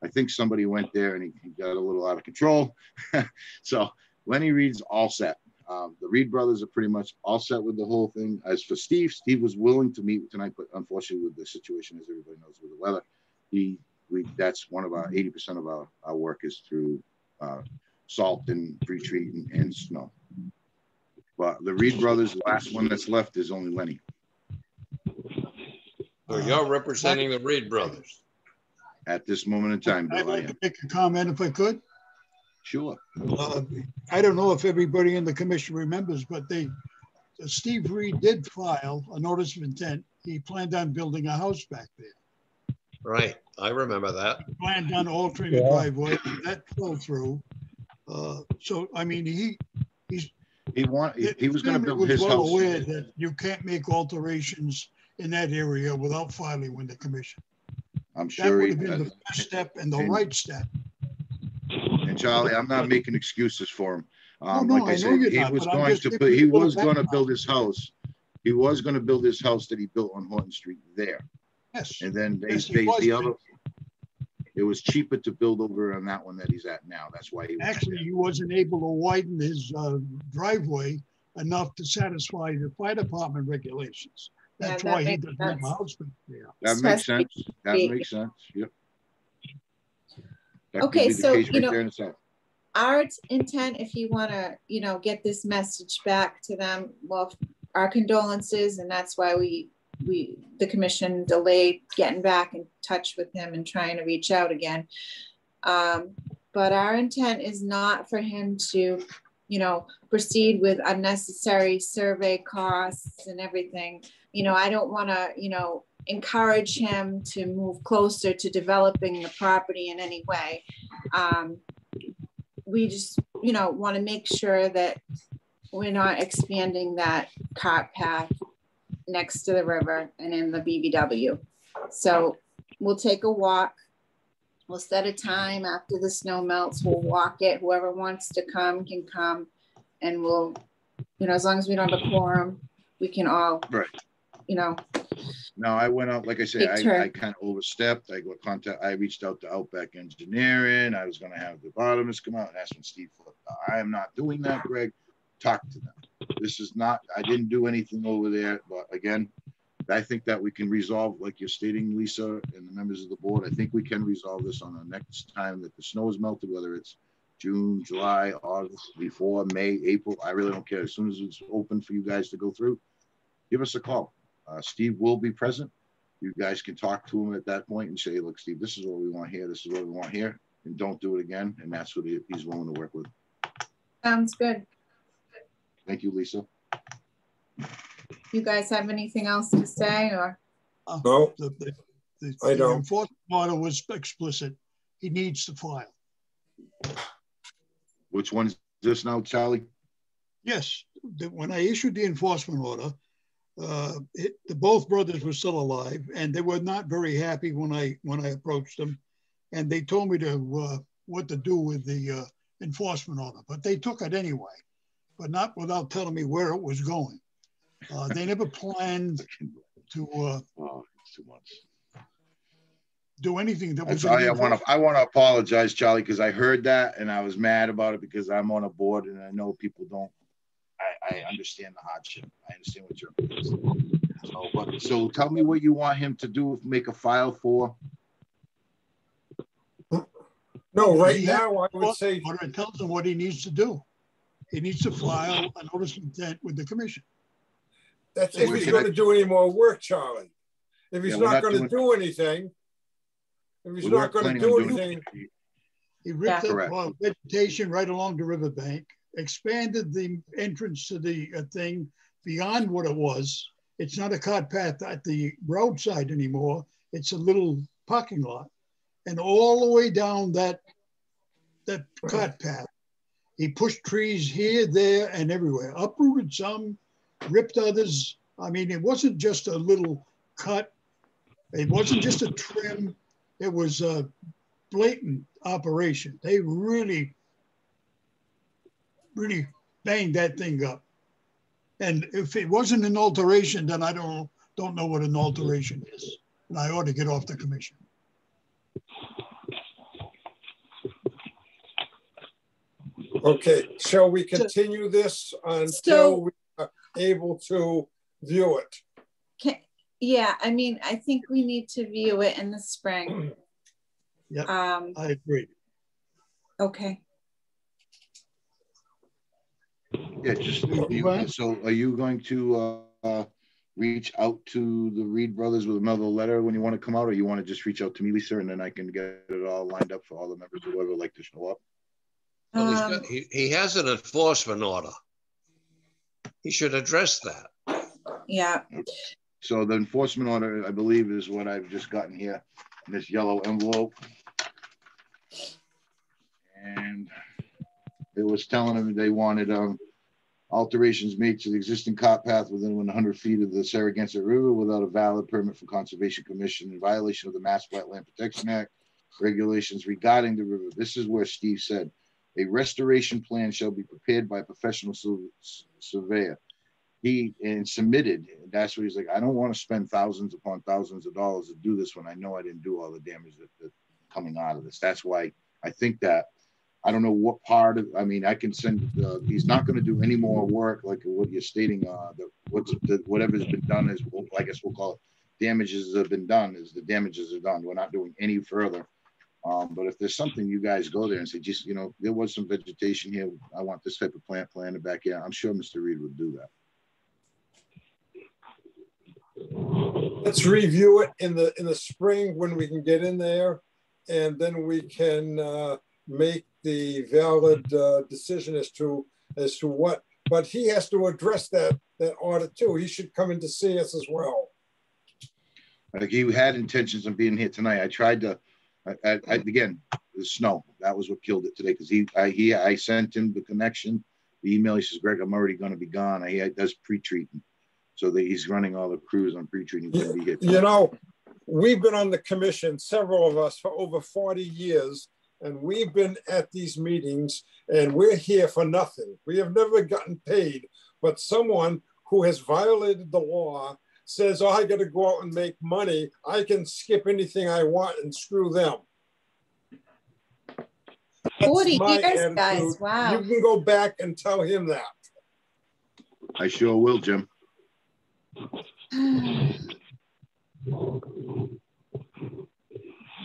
I think somebody went there and he got a little out of control. So Lenny Reed's all set. The Reed brothers are pretty much all set with the whole thing. As for Steve, Steve was willing to meet tonight, but unfortunately with the situation, as everybody knows, with the weather, that's one of our 80% of our work is through salt and pre-treat and snow. But the Reed brothers, the last one that's left is only Lenny. So you're representing the Reed brothers at this moment in time, Bill. I'd like to make a comment if I could. Sure. I don't know if everybody in the commission remembers, but Steve Reed did file a notice of intent. He planned on building a house back there. Right, I remember that. He planned on altering the driveway. That fell through. So I mean, he was going to build his house. Aware that you can't make alterations in that area without filing with the commission. I'm sure that would have been the first step and the right step. And Charlie, I'm not making excuses for him. Like I said, he was going to build his house. He was going to build his house that he built on Horton Street there. Yes. And then it was cheaper to build over on that one that he's at now. That's why he wasn't able to widen his driveway enough to satisfy the fire department regulations. That's why he doesn't have a house back there. That makes sense. That makes sense. Yep. Okay, so our intent, if you want to, get this message back to them, well, our condolences, and that's why the commission delayed getting back in touch with him and trying to reach out again. But our intent is not for him to, proceed with unnecessary survey costs and everything. I don't want to, encourage him to move closer to developing the property in any way. We just, want to make sure that we're not expanding that cart path next to the river and in the BVW. So we'll take a walk. We'll set a time after the snow melts. We'll walk it. Whoever wants to come can come. And we'll, as long as we don't have a quorum, we can all, No, I went out, like I said, I kind of overstepped. I reached out to Outback Engineering. I was going to have the bottomers come out, and that's when Steve flipped out. I am not doing that, Greg. Talk to them. This is not, I didn't do anything over there. But again, I think that we can resolve, like you're stating, Lisa, and the members of the board, I think we can resolve this on the next time that the snow is melted, whether it's June, July, August, before May, April. I really don't care. As soon as it's open for you guys to go through, give us a call. Steve will be present. You guys can talk to him at that point and say, look, Steve, this is what we want here. This is what we want here. And don't do it again. And that's what he's willing to work with. Sounds good. Thank you, Lisa. You guys have anything else to say? Or no, I don't. The enforcement order was explicit. He needs to file. Which one is this now, Charlie? Yes. When I issued the enforcement order, both brothers were still alive, and they were not very happy when I approached them, and they told me what to do with the enforcement order. But they took it anyway, but not without telling me where it was going. They never planned to do anything that was. I want to apologize, Charlie, because I heard that and I was mad about it because I'm on a board and I know people don't. I understand the hardship. I understand what you're. So tell me what you want him to do, make a file for. No, right now I would say. It tells him what he needs to do. He needs to file a notice of intent with the commission. That's if he's going to do any more work, Charlie. If he's not going to do anything, he ripped up vegetation right along the riverbank, expanded the entrance to the thing beyond what it was. It's not a cart path at the roadside anymore. It's a little parking lot. And all the way down that cart path, he pushed trees here, there, and everywhere. Uprooted some, ripped others. I mean, it wasn't just a little cut. It wasn't just a trim. It was a blatant operation. They really, really banged that thing up. And if it wasn't an alteration, then I don't know what an alteration is. And I ought to get off the commission. Okay, shall we continue this until we are able to view it? Yeah, I mean, I think we need to view it in the spring. Yeah, I agree. Okay. Yeah, just so are you going to reach out to the Reed brothers with another letter when you want to come out, or you want to just reach out to me, Lisa, and then I can get it all lined up for all the members who would like to show up? Well, he has an enforcement order. He should address that. Yeah. So the enforcement order, I believe, is what I've just gotten here in this yellow envelope. And it was telling them they wanted alterations made to the existing cart path within 100 feet of the Saragansett River without a valid permit from Conservation Commission in violation of the Mass Wetland Protection Act regulations regarding the river. This is where Steve said, a restoration plan shall be prepared by a professional surveyor. He submitted, that's what he's like, I don't want to spend thousands upon thousands of dollars to do this when I know I didn't do all the damage that's coming out of this. That's why I think that, I don't know what part of, I mean, I can send, he's not going to do any more work like what you're stating, whatever's been done is, I guess we'll call it damages have been done, is the damages are done. We're not doing any further. But if there's something, you guys go there and say, just, you know, there was some vegetation here. I want this type of plant planted back here. I'm sure Mr. Reed would do that. Let's review it in the spring when we can get in there, and then we can make the valid decision as to what. But he has to address that order too. He should come in to see us as well. Like he had intentions of being here tonight. I tried to. Again, the snow, that was what killed it today, because I sent him the connection, the email. He says, Greg, I'm already going to be gone. He does pre-treating, so that he's running all the crews on pre-treating. You know, we've been on the commission, several of us, for over 40 years, and we've been at these meetings, and we're here for nothing. We have never gotten paid, but someone who has violated the law says, oh, I got to go out and make money. I can skip anything I want and screw them. 40 years, guys. Wow. You can go back and tell him that. I sure will, Jim.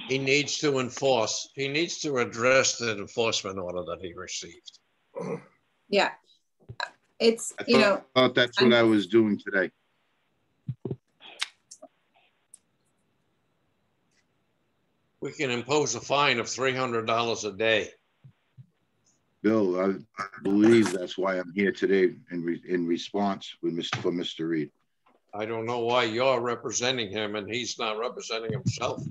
He needs to enforce. He needs to address the enforcement order that he received. Yeah. It's, you know. I thought that's what I was doing today. We can impose a fine of $300 a day. Bill, I believe that's why I'm here today in response for Mr. Reed. I don't know why you're representing him and he's not representing himself.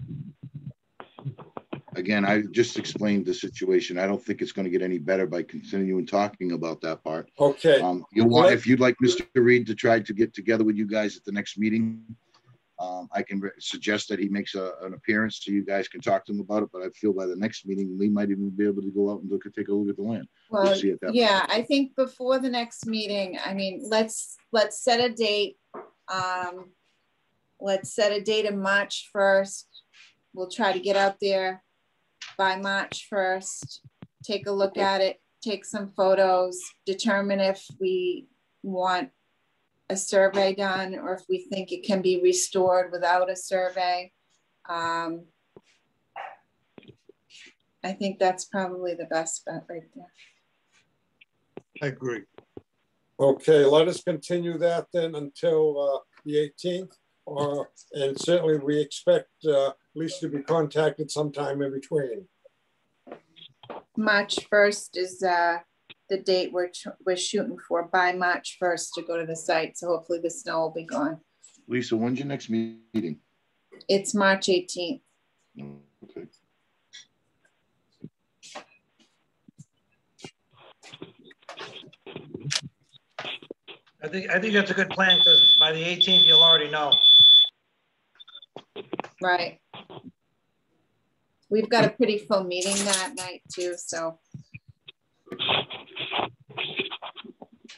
Again, I just explained the situation. I don't think it's going to get any better by continuing talking about that part. Okay. If you'd like Mr. Reed to try to get together with you guys at the next meeting, I can suggest that he makes an appearance so you guys can talk to him about it. But I feel by the next meeting, we might even be able to go out and take a look at the land. Well, yeah, I think before the next meeting, I mean, let's set a date. Let's set a date of March 1st. We'll try to get out there by March 1st, take a look at it, take some photos, determine if we want a survey done, or if we think it can be restored without a survey. I think that's probably the best bet right there. I agree. Okay, let us continue that then until the 18th, and certainly we expect Lisa to be contacted sometime in between. March 1st is the date we're shooting for, by March 1st to go to the site. So hopefully the snow will be gone. Lisa, when's your next meeting? It's March 18th. Okay. I think that's a good plan, because by the 18th, you'll already know. Right. We've got a pretty full meeting that night too, so.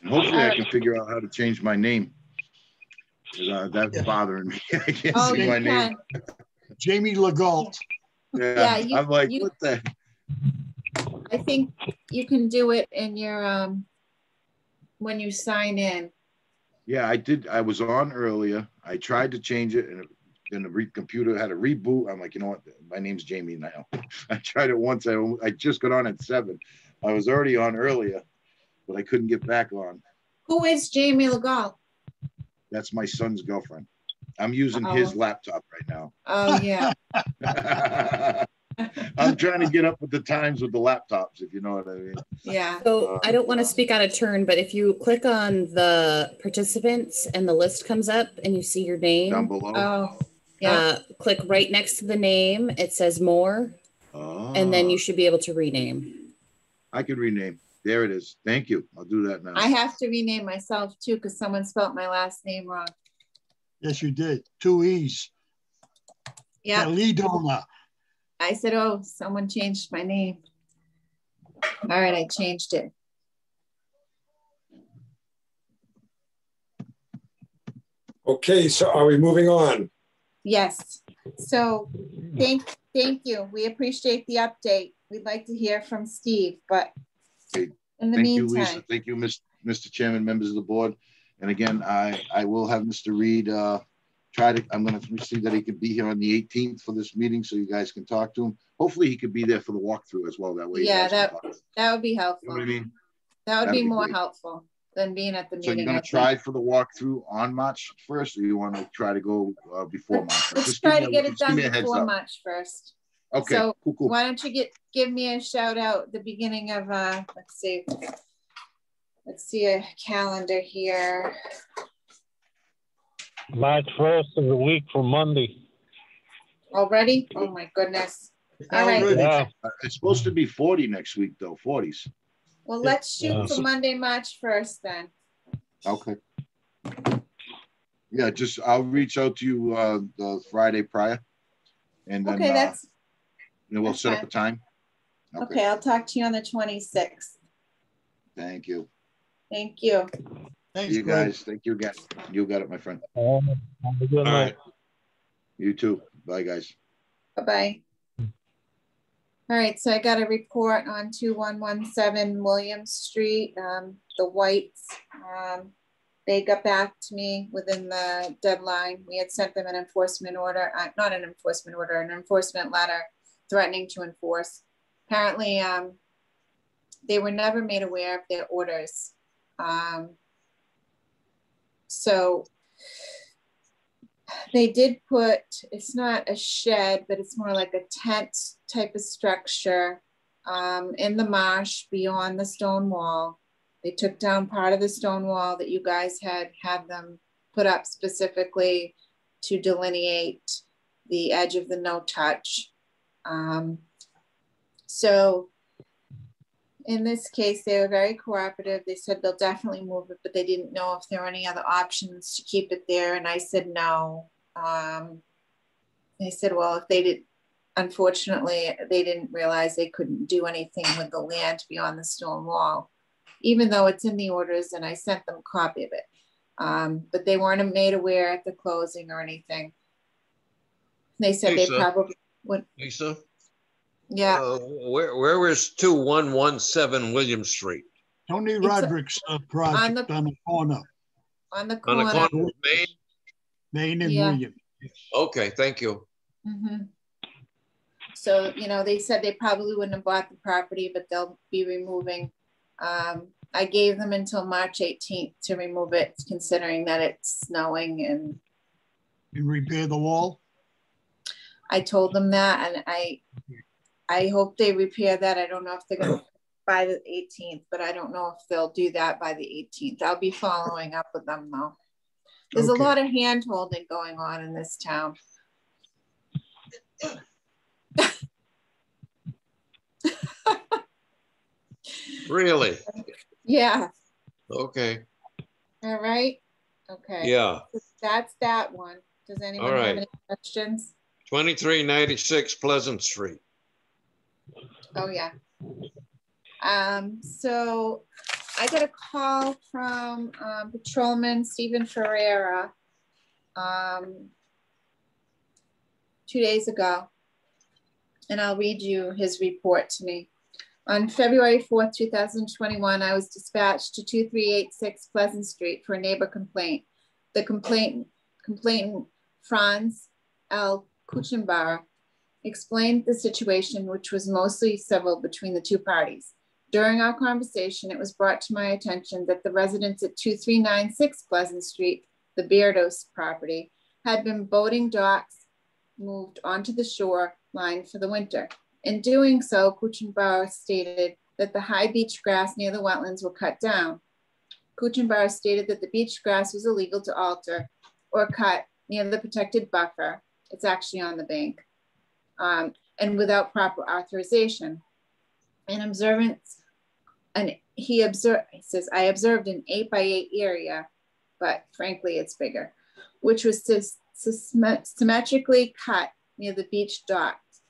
And hopefully I can figure out how to change my name. That's bothering me. I can't see my name. Jamie Legault. Yeah, I'm like, what the? I think you can do it in your, when you sign in. Yeah, I did. I was on earlier. I tried to change it, and then the computer had a reboot. I'm like, you know what? My name's Jamie now. I tried it once. I just got on at 7. I was already on earlier, but I couldn't get back on. Who is Jamie Legault? That's my son's girlfriend. I'm using his laptop right now. Oh, yeah. I'm trying to get up with the times with the laptops, if you know what I mean. Yeah. So I don't want to speak out of turn, but if you click on the participants and the list comes up and you see your name down below. Oh, yeah. Click right next to the name. It says more. And then you should be able to rename. I can rename. There it is. Thank you. I'll do that now. I have to rename myself too, because someone spelled my last name wrong. Yes, you did. 2 E's. Yeah. Lidona. I said, oh, someone changed my name. All right, I changed it. Okay, so are we moving on? Yes. So thank you. We appreciate the update. We'd like to hear from Steve, but okay. In the Thank meantime. you, Lisa. Thank you, Mr. Chairman, members of the board. And again, I will have Mr. Reed I'm going to see that he could be here on the 18th for this meeting so you guys can talk to him. Hopefully he could be there for the walkthrough as well. That way. Yeah, that would be helpful. You know what I mean? That would be more helpful than being at the meeting. So you're going to try for the walkthrough on March 1st, or you want to try to go before March? Let's try to get it done before March 1st. Okay, so cool. Why don't you give me a shout out at the beginning of, let's see a calendar here. March 1st is a week from Monday. Already? Oh my goodness. All right. Yeah. It's supposed to be 40 next week though, 40s. Well, let's shoot for Monday, March 1st then. Okay. Yeah, I'll reach out to you the Friday prior. And then we'll set up a time. Okay, I'll talk to you on the 26th. Thank you. Thank you. Thanks, you guys. Thank you again. You got it, my friend. All right. You too. Bye, guys. Bye-bye. All right, so I got a report on 2117 Williams Street. The Whites, they got back to me within the deadline. We had sent them an enforcement order, not an enforcement order, an enforcement letter threatening to enforce. Apparently, they were never made aware of their orders. So they did put, it's not a shed, but it's more like a tent type of structure in the marsh beyond the stone wall. They took down part of the stone wall that you guys had them put up specifically to delineate the edge of the no touch. So in this case, they were very cooperative. They said they'll definitely move it, but they didn't know if there were any other options to keep it there. And I said, no. They said, well, if they did, unfortunately, they didn't realize they couldn't do anything with the land beyond the stone wall, even though it's in the orders, and I sent them a copy of it. But they weren't made aware at the closing or anything. They said they probably would. Lisa? Yeah. Where was 2117 William Street? Tony Roderick's project on the corner. On the On corner. the corner of Main? Main and Yeah. William. Okay, thank you. So, you know, they said they probably wouldn't have bought the property, but they'll be removing. I gave them until March 18th to remove it, considering that it's snowing, and repair the wall. I told them that, and I hope they repair that. I don't know if they're going to by the 18th, but I don't know if they'll do that by the 18th. I'll be following up with them though. There's a lot of hand holding going on in this town. Really? Yeah. Okay. All right. Okay. Yeah. That's that one. Does anyone All right. have any questions? 2396 Pleasant Street. Oh yeah. So I got a call from Patrolman Stephen Ferreira 2 days ago, and I'll read you his report to me. On February 4th, 2021, I was dispatched to 2386 Pleasant Street for a neighbor complaint. The complainant, Franz L. Kuchenbauer, explained the situation, which was mostly civil between the two parties. During our conversation, it was brought to my attention that the residents at 2396 Pleasant Street, the Beardos property, had been boating docks moved onto the shore line for the winter. In doing so, Kuchenbauer stated that the high beach grass near the wetlands were cut down. Kuchenbauer stated that the beach grass was illegal to alter or cut near the protected buffer. It's actually on the bank, and without proper authorization. In observance, and he says, I observed an 8x8 area, but frankly, it's bigger, which was symmetrically cut near the beach docks.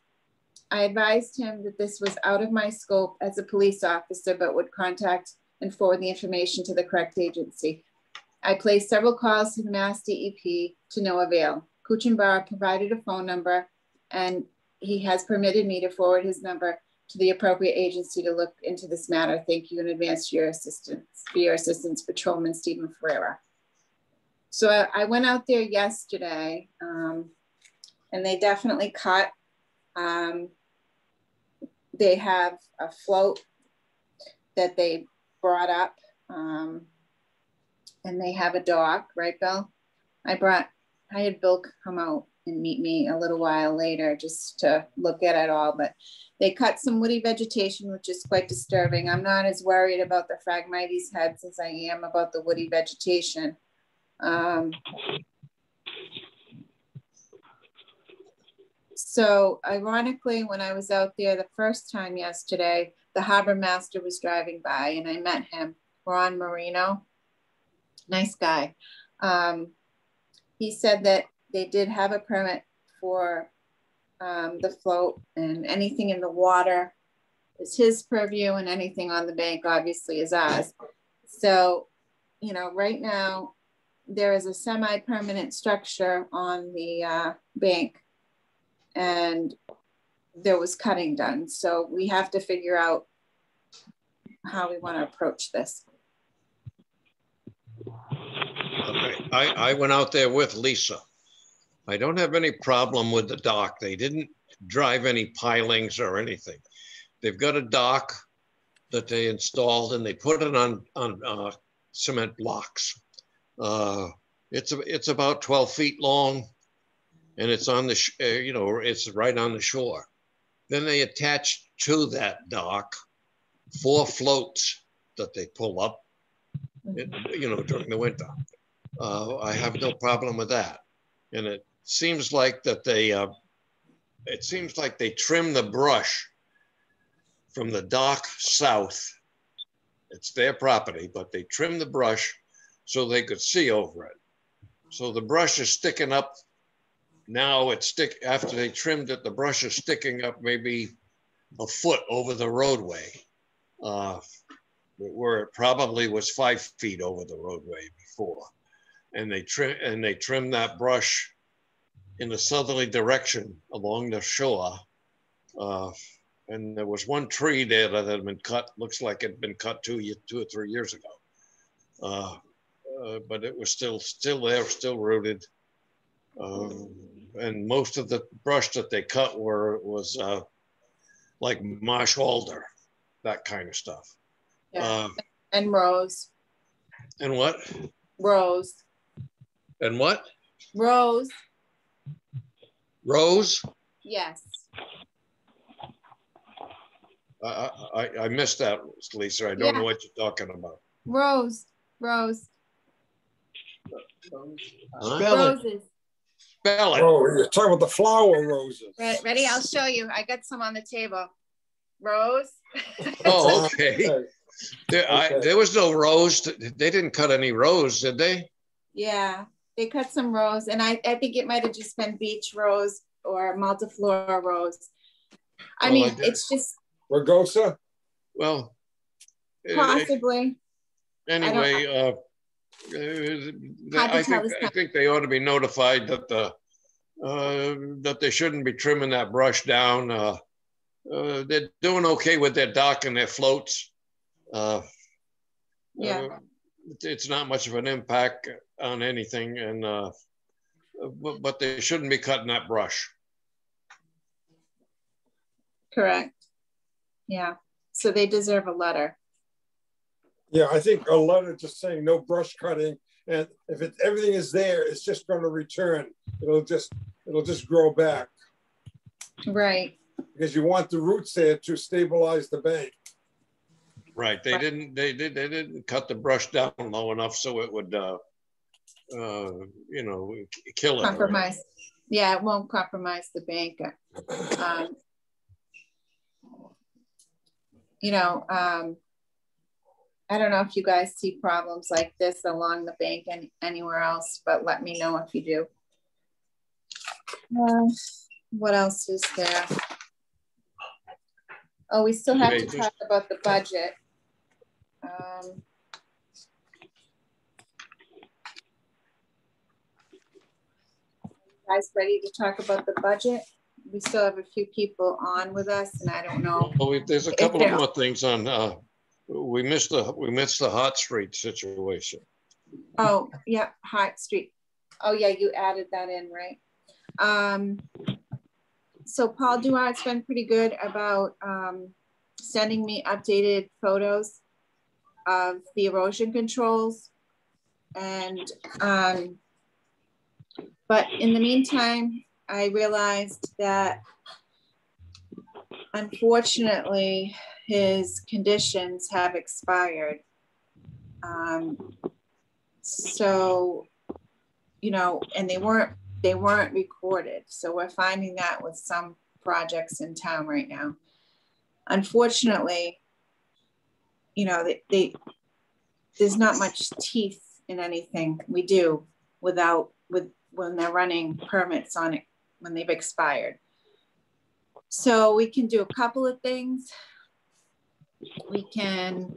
I advised him that this was out of my scope as a police officer, but would contact and forward the information to the correct agency. I placed several calls to the Mass DEP to no avail. Kuchenbauer provided a phone number, and he has permitted me to forward his number to the appropriate agency to look into this matter. Thank you in advance for your assistance, Patrolman Stephen Ferreira. So I went out there yesterday, and they definitely cut. They have a float that they brought up, and they have a dock, right, Bill? I had Bill come out and meet me a little while later just to look at it all, but they cut some woody vegetation, which is quite disturbing. I'm not as worried about the Phragmites heads as I am about the woody vegetation. So ironically, when I was out there the first time yesterday, the harbor master was driving by and I met him, Ron Marino, nice guy. He said that they did have a permit for the float, and anything in the water is his purview, and anything on the bank obviously is ours. So, you know, right now there is a semi-permanent structure on the bank, and there was cutting done. So we have to figure out how we want to approach this. Okay, I went out there with Lisa. I don't have any problem with the dock. They didn't drive any pilings or anything. They've got a dock that they installed and they put it on cement blocks. It's about 12 feet long, and it's on the, you know, it's right on the shore. Then they attach to that dock 4 floats that they pull up, you know, during the winter. I have no problem with that. And it seems like that they, trim the brush from the dock south. It's their property, but they trim the brush so they could see over it. So the brush is sticking up. Now after they trimmed it, the brush is sticking up maybe a foot over the roadway, where it probably was 5 feet over the roadway before. And they trim that brush in a southerly direction along the shore. And there was one tree there that had been cut, looks like it had been cut 2 or 3 years ago. but it was still there, still rooted. And most of the brush that they cut was like marsh alder, that kind of stuff. Yeah. And rose. And what? Rose. And what? Rose. Rose? Yes. I missed that, Lisa. I don't know what you're talking about. Rose. Roses. Spell it. Oh, you're talking about the flower roses. Ready? I'll show you. I got some on the table. Rose. Oh, okay. There was no rose. They didn't cut any rose, did they? Yeah, they cut some rose, and I think it might have just been beach rose or multiflora rose. I mean, it's just Rugosa. Well, possibly. Anyway, I think they ought to be notified that that they shouldn't be trimming that brush down. They're doing okay with their dock and their floats. It's not much of an impact on anything, and but they shouldn't be cutting that brush. Correct. Yeah. So they deserve a letter. Yeah, I think a letter just saying no brush cutting, and if everything is there, it's just going to return. It'll just grow back. Right. Because you want the roots there to stabilize the bank. Right. They didn't cut the brush down low enough so it would you know, kill it. Compromise. Yeah, it won't compromise the bank. You know, I don't know if you guys see problems like this along the bank and anywhere else, but let me know if you do. What else is there? Oh, we still have to talk about the budget. Guys ready to talk about the budget? We still have a few people on with us, and I don't know. Well, there's a couple of more things on. We missed the Hot Street situation. Oh yeah, Hot Street. Oh yeah, you added that in, right? So Paul Duart's been pretty good about sending me updated photos of the erosion controls, and but in the meantime, I realized that unfortunately his conditions have expired. So, you know, and they weren't recorded. So we're finding that with some projects in town right now. Unfortunately, you know, there's not much teeth in anything we do when they're running permits on it when they've expired. So we can do a couple of things. We can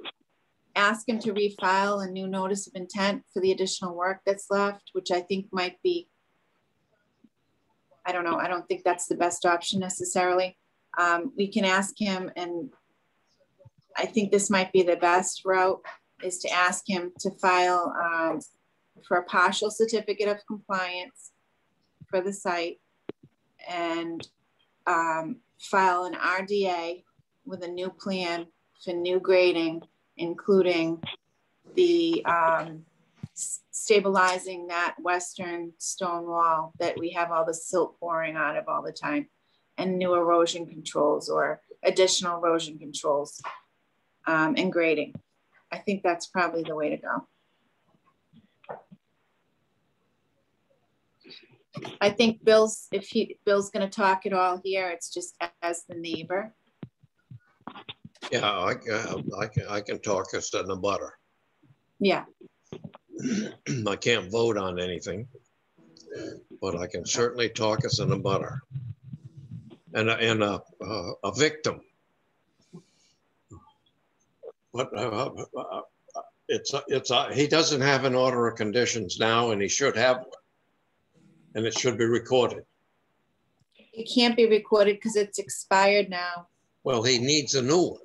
ask him to refile a new notice of intent for the additional work that's left, which I think might be, I don't know, I don't think that's the best option necessarily. We can ask him, and I think this might be the best route, is to ask him to file for a partial certificate of compliance for the site, and file an RDA with a new plan for new grading, including the stabilizing that western stone wall that we have all the silt pouring out of all the time, and new erosion controls or additional erosion controls and grading. I think that's probably the way to go. I think Bill's going to talk it all here, it's just as the neighbor. Yeah, I can talk as an abutter. Yeah. I can't vote on anything, but I can certainly talk as an abutter and a victim. But he doesn't have an order of conditions now, and he should have one. And it should be recorded. It can't be recorded because it's expired now. Well, he needs a new one.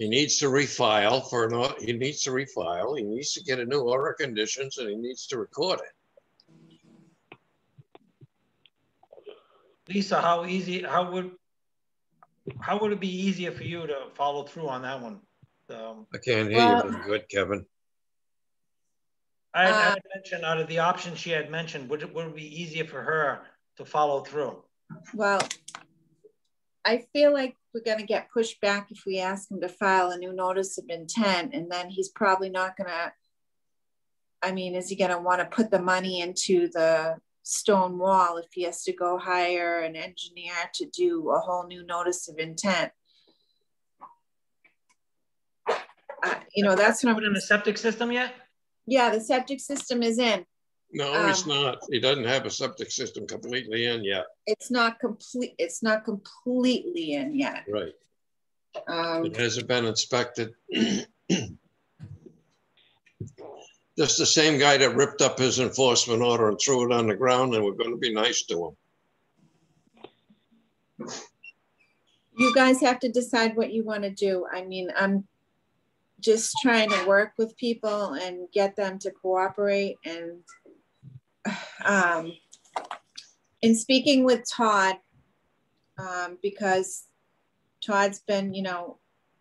He needs to refile for he needs to refile. He needs to get a new order of conditions, and he needs to record it. Lisa, how would it be easier for you to follow through on that one? I can't hear you very good, Kevin. I had mentioned out of the options she had mentioned, would it be easier for her to follow through? Well, I feel like we're going to get pushed back if we ask him to file a new notice of intent, and then he's probably not going to, I mean, is he going to want to put the money into the stone wall if he has to go hire an engineer to do a whole new notice of intent? You know, that's what I'm in the septic system yet? Yeah, the septic system is in. No, it's not. He doesn't have a septic system completely in yet. It's not complete. It's not completely in yet. Right. It hasn't been inspected. Just the same guy that ripped up his enforcement order and threw it on the ground, and we're going to be nice to him. You guys have to decide what you want to do. I mean, I'm just trying to work with people and get them to cooperate. And in speaking with Todd, because Todd's been, you know,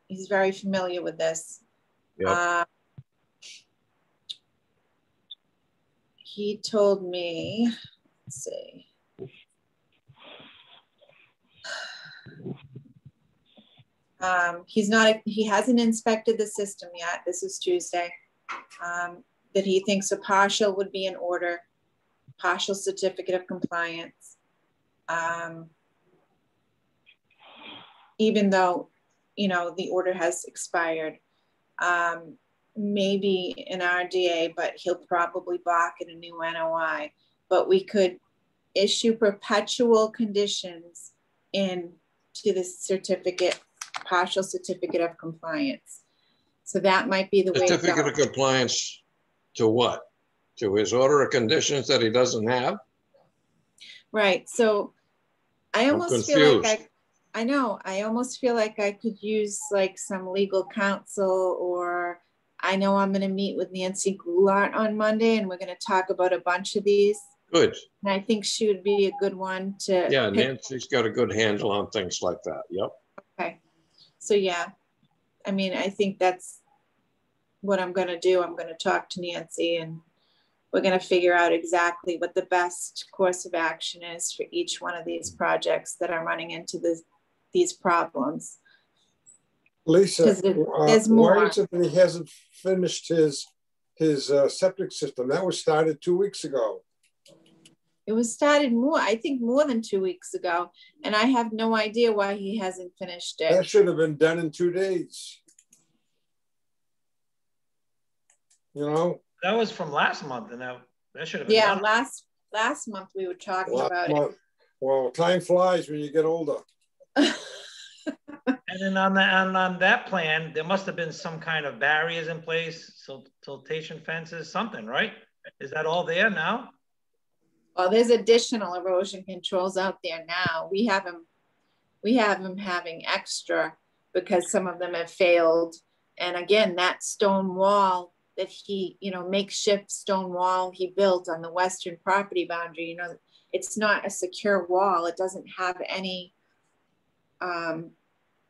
he's very familiar with this. Yep. He told me, let's see. He hasn't inspected the system yet. This is Tuesday. That he thinks a partial would be in order, partial certificate of compliance. Even though, you know, the order has expired. Maybe an RDA, but he'll probably balk at a new NOI. But we could issue perpetual conditions into the certificate, partial certificate of compliance. So that might be the way to go. Certificate of compliance to what? To his order of conditions that he doesn't have? Right. So I almost feel like I know, I almost feel like I could use like some legal counsel, or I know I'm going to meet with Nancy Goulart on Monday and we're going to talk about a bunch of these. Good. And I think she would be a good one to Yeah, pick. Nancy's got a good handle on things like that. Yep. Okay. So yeah, I mean, I think that's what I'm going to do. I'm going to talk to Nancy and we're going to figure out exactly what the best course of action is for each one of these projects that are running into these problems. Lisa, there's more. Why is it that he hasn't finished his septic system? That was started 2 weeks ago. It was started I think more than 2 weeks ago. And I have no idea why he hasn't finished it. That should have been done in 2 days. You know? That was from last month, and that should have been done. last month we were talking about it. Well, time flies when you get older. And then on that plan, there must have been some kind of barriers in place, siltation fences, something, right? Is that all there now? Well, there's additional erosion controls out there now. We have them having extra because some of them have failed. And again, that stone wall that he, you know, makeshift stone wall he built on the western property boundary, you know, it's not a secure wall. It doesn't have any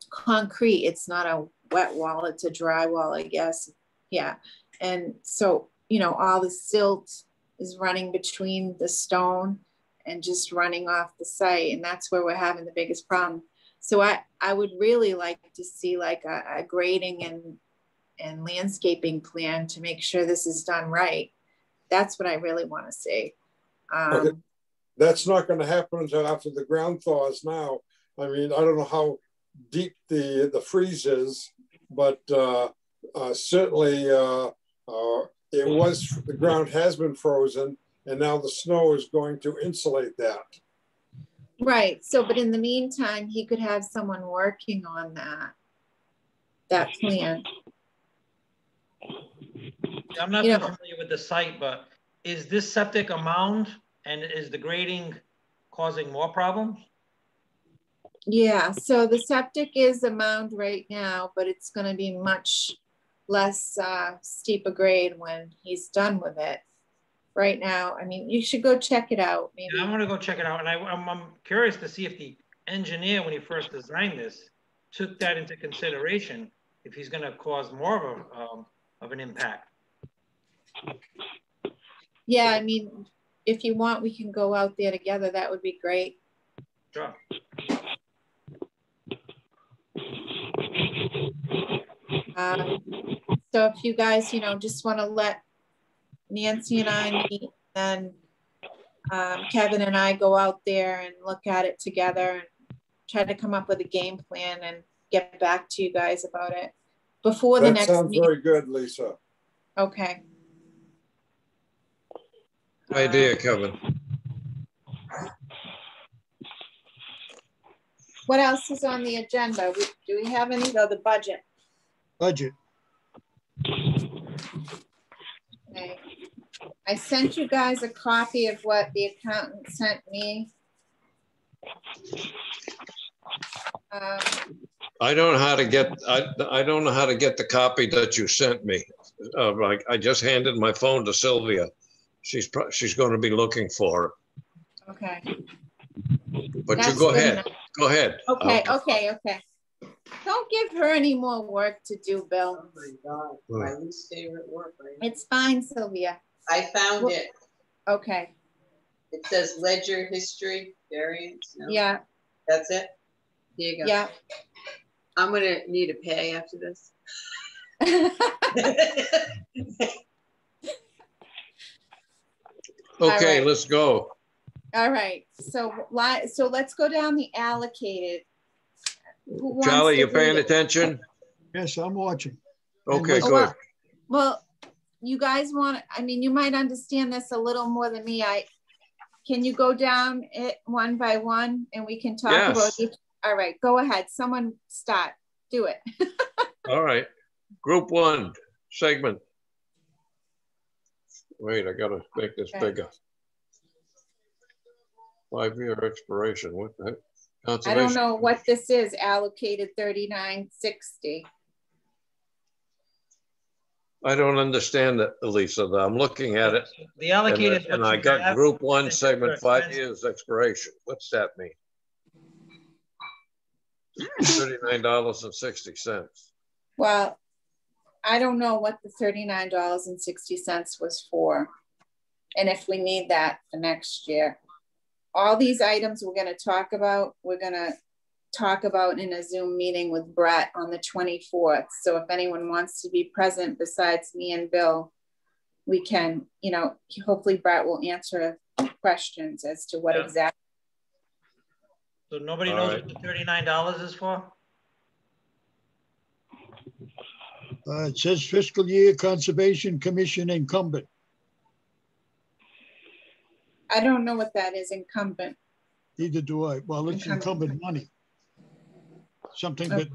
concrete. It's not a wet wall. It's a dry wall, I guess. Yeah. And so, you know, all the silt is running between the stone and just running off the site. And that's where we're having the biggest problem. So I would really like to see like a grading and landscaping plan to make sure this is done right. That's what I really want to see. That's not going to happen until after the ground thaws now. I mean, I don't know how deep the freeze is, but certainly the ground has been frozen, and now the snow is going to insulate that. Right. So, but in the meantime, he could have someone working on that plan. I'm not familiar with the site, but is this septic a mound, and is the grading causing more problems? Yeah, so the septic is a mound right now, but it's gonna be much less steep a grade when he's done with it. Right now, I mean, you should go check it out. Maybe. Yeah, I'm gonna go check it out, and I'm curious to see if the engineer, when he first designed this, took that into consideration, if he's gonna cause more of an impact. Yeah, I mean, if you want, we can go out there together. That would be great. Sure. So if you guys, just want to let Nancy and I meet, then Kevin and I go out there and look at it together and try to come up with a game plan and get back to you guys about it before the next meeting. That sounds very good, Lisa. Okay. Idea, Kevin. What else is on the agenda? Do we have any? Oh, the budget. Budget. Okay. I sent you guys a copy of what the accountant sent me. I don't know how to get. I don't know how to get the copy that you sent me. I just handed my phone to Sylvia. She's going to be looking for it. Okay. But That's you go ahead. enough. Go ahead. Okay. Okay. Don't give her any more work to do, Bill. Oh my God, my least favorite work, right? It's fine, Sylvia. I found it. Okay. It says ledger history variance. No? Yeah. That's it? Here you go. Yeah. I'm going to need a pay after this. Okay, right. Let's go. All right. So let's go down the allocated. Charlie, you paying attention? Yes, I'm watching. Okay, Oh, good. Well, you guys you might understand this a little more than me. Can you go down it one by one and we can talk about each? All right, go ahead. Someone start. Do it. All right. Group 1 segment. Wait, I gotta make this bigger. 5-year expiration. What the heck? I don't know what this is. Allocated 3960. I don't understand it, Lisa. I'm looking at it. The allocated, and I got group 1 segment 5 years expiration. What's that mean? $39.60. Well, I don't know what the $39.60 was for, and if we need that for next year. All these items we're going to talk about in a Zoom meeting with Brett on the 24th. So if anyone wants to be present besides me and Bill, we can, hopefully Brett will answer questions as to what exactly. So nobody knows what the $39 is for? It says fiscal year Conservation Commission incumbent. I don't know what that is, incumbent. Neither do I. Well, it's incumbent money. Something that.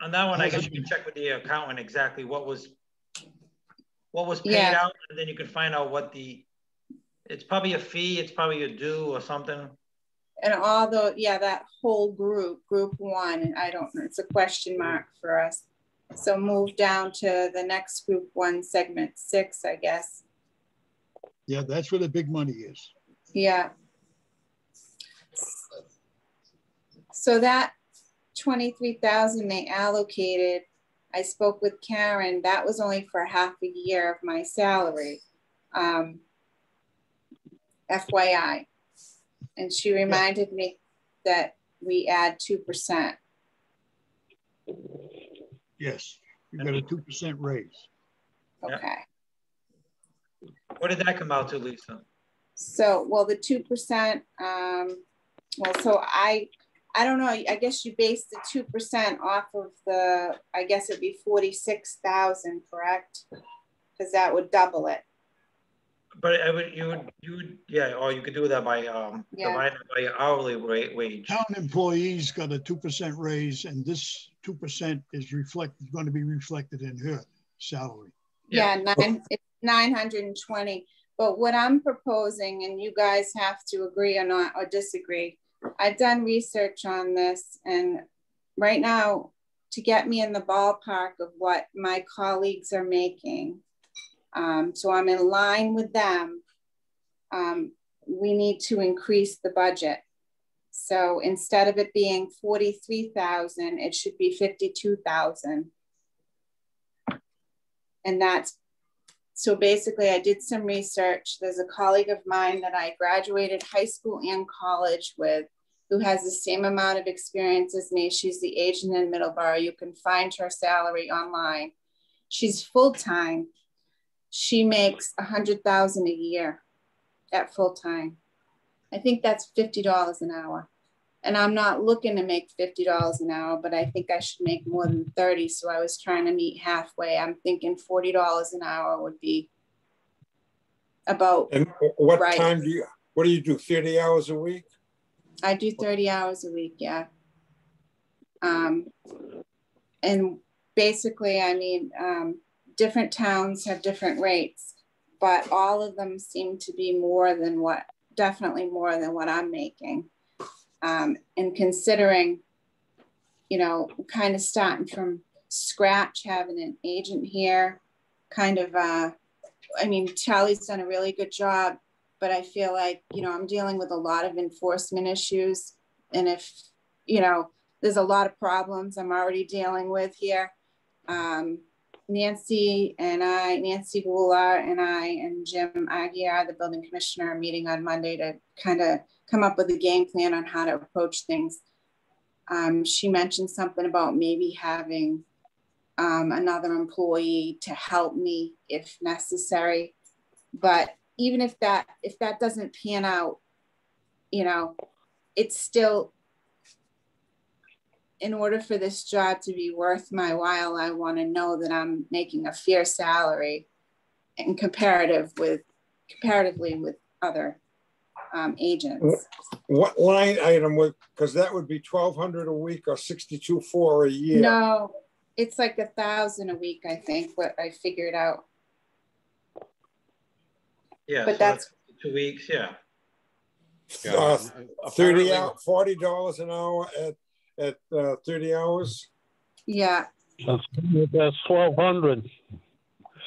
On that one, I guess you can check with the accountant exactly what was paid out, and then you can find out what it's probably a fee, it's probably a due or something. And that whole group 1, I don't know, it's a question mark for us. So move down to the next group 1, segment 6, I guess. Yeah, that's where the big money is. Yeah. So that 23,000 they allocated, I spoke with Karen, that was only for half a year of my salary, FYI. And she reminded me that we add 2%. Yes, you got a 2% raise. Okay. What did that come out to, Lisa? So, well, the 2%, so I don't know, I guess you base the 2% off of I guess it'd be 46,000, correct? Because that would double it. But you would, or you could do that by divided by your hourly wage. Town employees got a 2% raise, and this 2% is going to be reflected in her salary. Yeah, it's 920. But what I'm proposing, and you guys have to agree or not or disagree, I've done research on this, and right now, to get me in the ballpark of what my colleagues are making, so I'm in line with them, we need to increase the budget. So instead of it being 43,000, it should be 52,000. And that's, so basically I did some research. There's a colleague of mine that I graduated high school and college with, who has the same amount of experience as me. She's the agent in Middleborough. You can find her salary online. She's full-time. She makes $100,000 a year at full-time. I think that's $50 an hour. And I'm not looking to make $50 an hour, but I think I should make more than 30. So I was trying to meet halfway. I'm thinking $40 an hour would be about. And what right. time do you, what do you do, 30 hours a week? I do 30 hours a week, yeah. And basically, I mean, different towns have different rates, but all of them seem to be more than what, definitely more than what I'm making. And considering, you know, kind of starting from scratch, having an agent here, kind of, I mean, Charlie's done a really good job, but I feel like, you know, I'm dealing with a lot of enforcement issues. And if, you know, there's a lot of problems I'm already dealing with here. Nancy Goulart and I and Jim Aguirre, the building commissioner, are meeting on Monday to kind of come up with a game plan on how to approach things. She mentioned something about maybe having another employee to help me if necessary. But even if that doesn't pan out, you know, it's still, in order for this job to be worth my while, I want to know that I'm making a fair salary and comparatively with other agents. What line item would, because that would be $1,200 a week or $62,400 a year. No, it's like $1,000 a week, I think, what I figured out. Yeah, but so that's 2 weeks, yeah. 30 out, $40 an hour at 30 hours. Yeah. That's 1,200.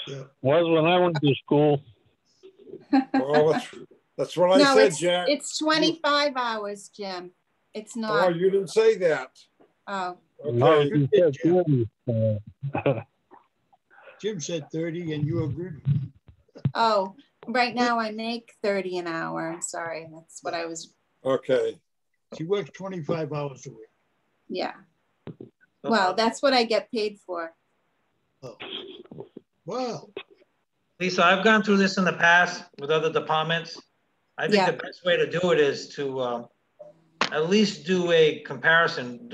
Yeah. Was when I went to school. Well, that's what I said, Jack. It's 25 hours, Jim. It's not. Oh, you didn't say that. Oh. Okay. No, you said 30. Jim said 30 and you agreed. Oh, right now I make 30 an hour. I'm sorry. That's what I was. Okay. She works 25 hours a week. Yeah. Well, that's what I get paid for. Oh. Wow. Lisa, I've gone through this in the past with other departments. I think the best way to do it is to at least do a comparison.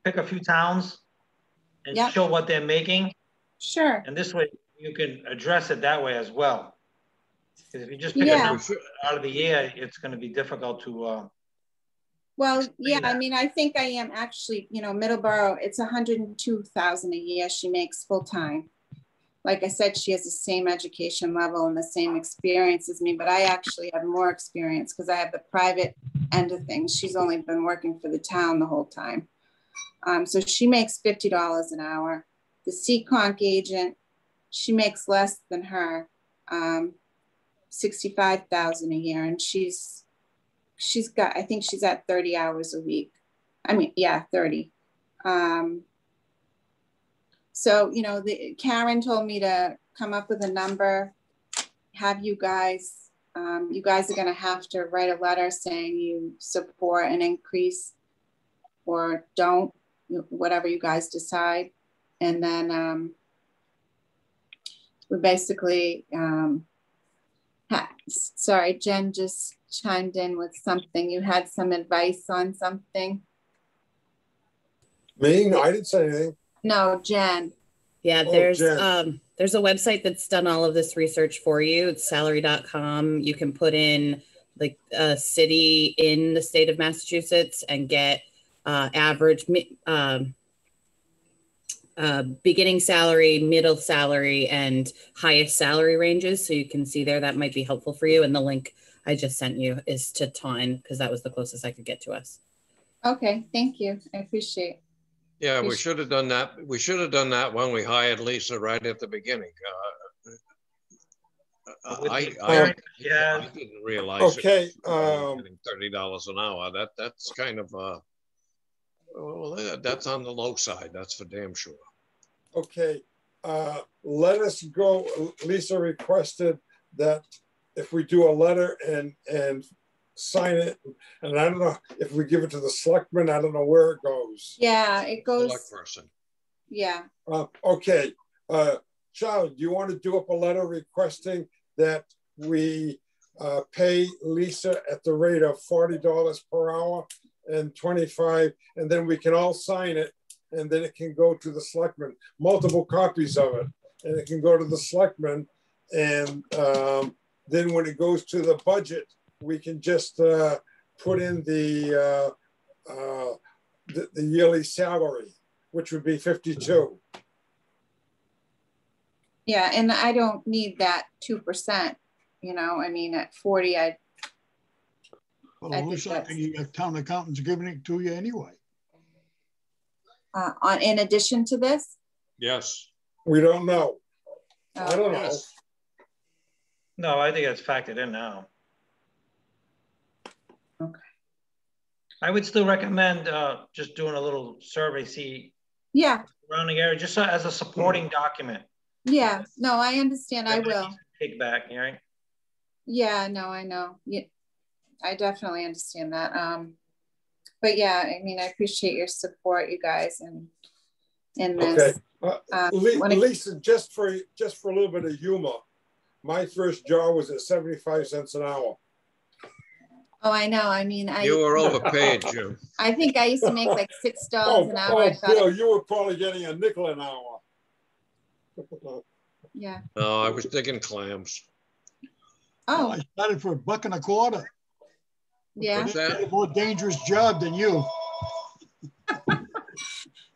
Pick a few towns and show what they're making. Sure. And this way you can address it that way as well. Because if you just pick a number out of the air, it's going to be difficult to. Well, yeah, I mean, I think I am actually, you know, Middleborough, it's $102,000 a year she makes full time. Like I said, she has the same education level and the same experience as me, but I actually have more experience because I have the private end of things. She's only been working for the town the whole time. So she makes $50 an hour. The Seekonk agent, she makes less than her, $65,000 a year, and she's got, I think she's at 30 hours a week. I mean, yeah, 30. So, you know, Karen told me to come up with a number, have you guys are going to have to write a letter saying you support an increase or don't, whatever you guys decide. And then we basically, sorry, Jen just chimed in with something. You had some advice on something. Me? No, I didn't say anything. No, Jen. Yeah, there's a website that's done all of this research for you. It's salary.com. You can put in like a city in the state of Massachusetts and get average beginning salary, middle salary, and highest salary ranges. So you can see there, that might be helpful for you. And the link I just sent you is to Taunton because that was the closest I could get to us. Okay, thank you. I appreciate. Yeah, we should have done that. We should have done that when we hired Lisa right at the beginning. I didn't realize. Okay. Getting $30 an hour. That's kind of well, that's on the low side. That's for damn sure. Okay. Let us go. Lisa requested that if we do a letter and sign it, and I don't know if we give it to the selectman, I don't know where it goes. Yeah, it goes. Select person. Yeah. Okay. Charlie, do you want to do up a letter requesting that we pay Lisa at the rate of $40 per hour and 25, and then we can all sign it, and then it can go to the selectmen, multiple copies of it, and it can go to the selectmen, and then when it goes to the budget, we can just put in the yearly salary, which would be 52. Yeah, and I don't need that 2%. You know, I mean, at 40, well, it looks like the town accountant's giving it to you anyway. In addition to this? Yes. We don't know. I don't know. No, I think it's factored in now. Okay. I would still recommend just doing a little survey, see. Yeah. Surrounding area, just as a supporting document. Yeah. No, I understand. I will. Kickback, right? Yeah. No, I know. Yeah, I definitely understand that. But yeah, I mean, I appreciate your support, you guys, and in this. Okay. Lisa, just for a little bit of humor, my first job was at 75 cents an hour. Oh, I know. I mean, you were overpaid, Jim. I think I used to make like $6 an hour. Bill, you were probably getting a nickel an hour. Yeah. No, I was digging clams. Oh. I started for $1.25. Yeah. What's that? A more dangerous job than you.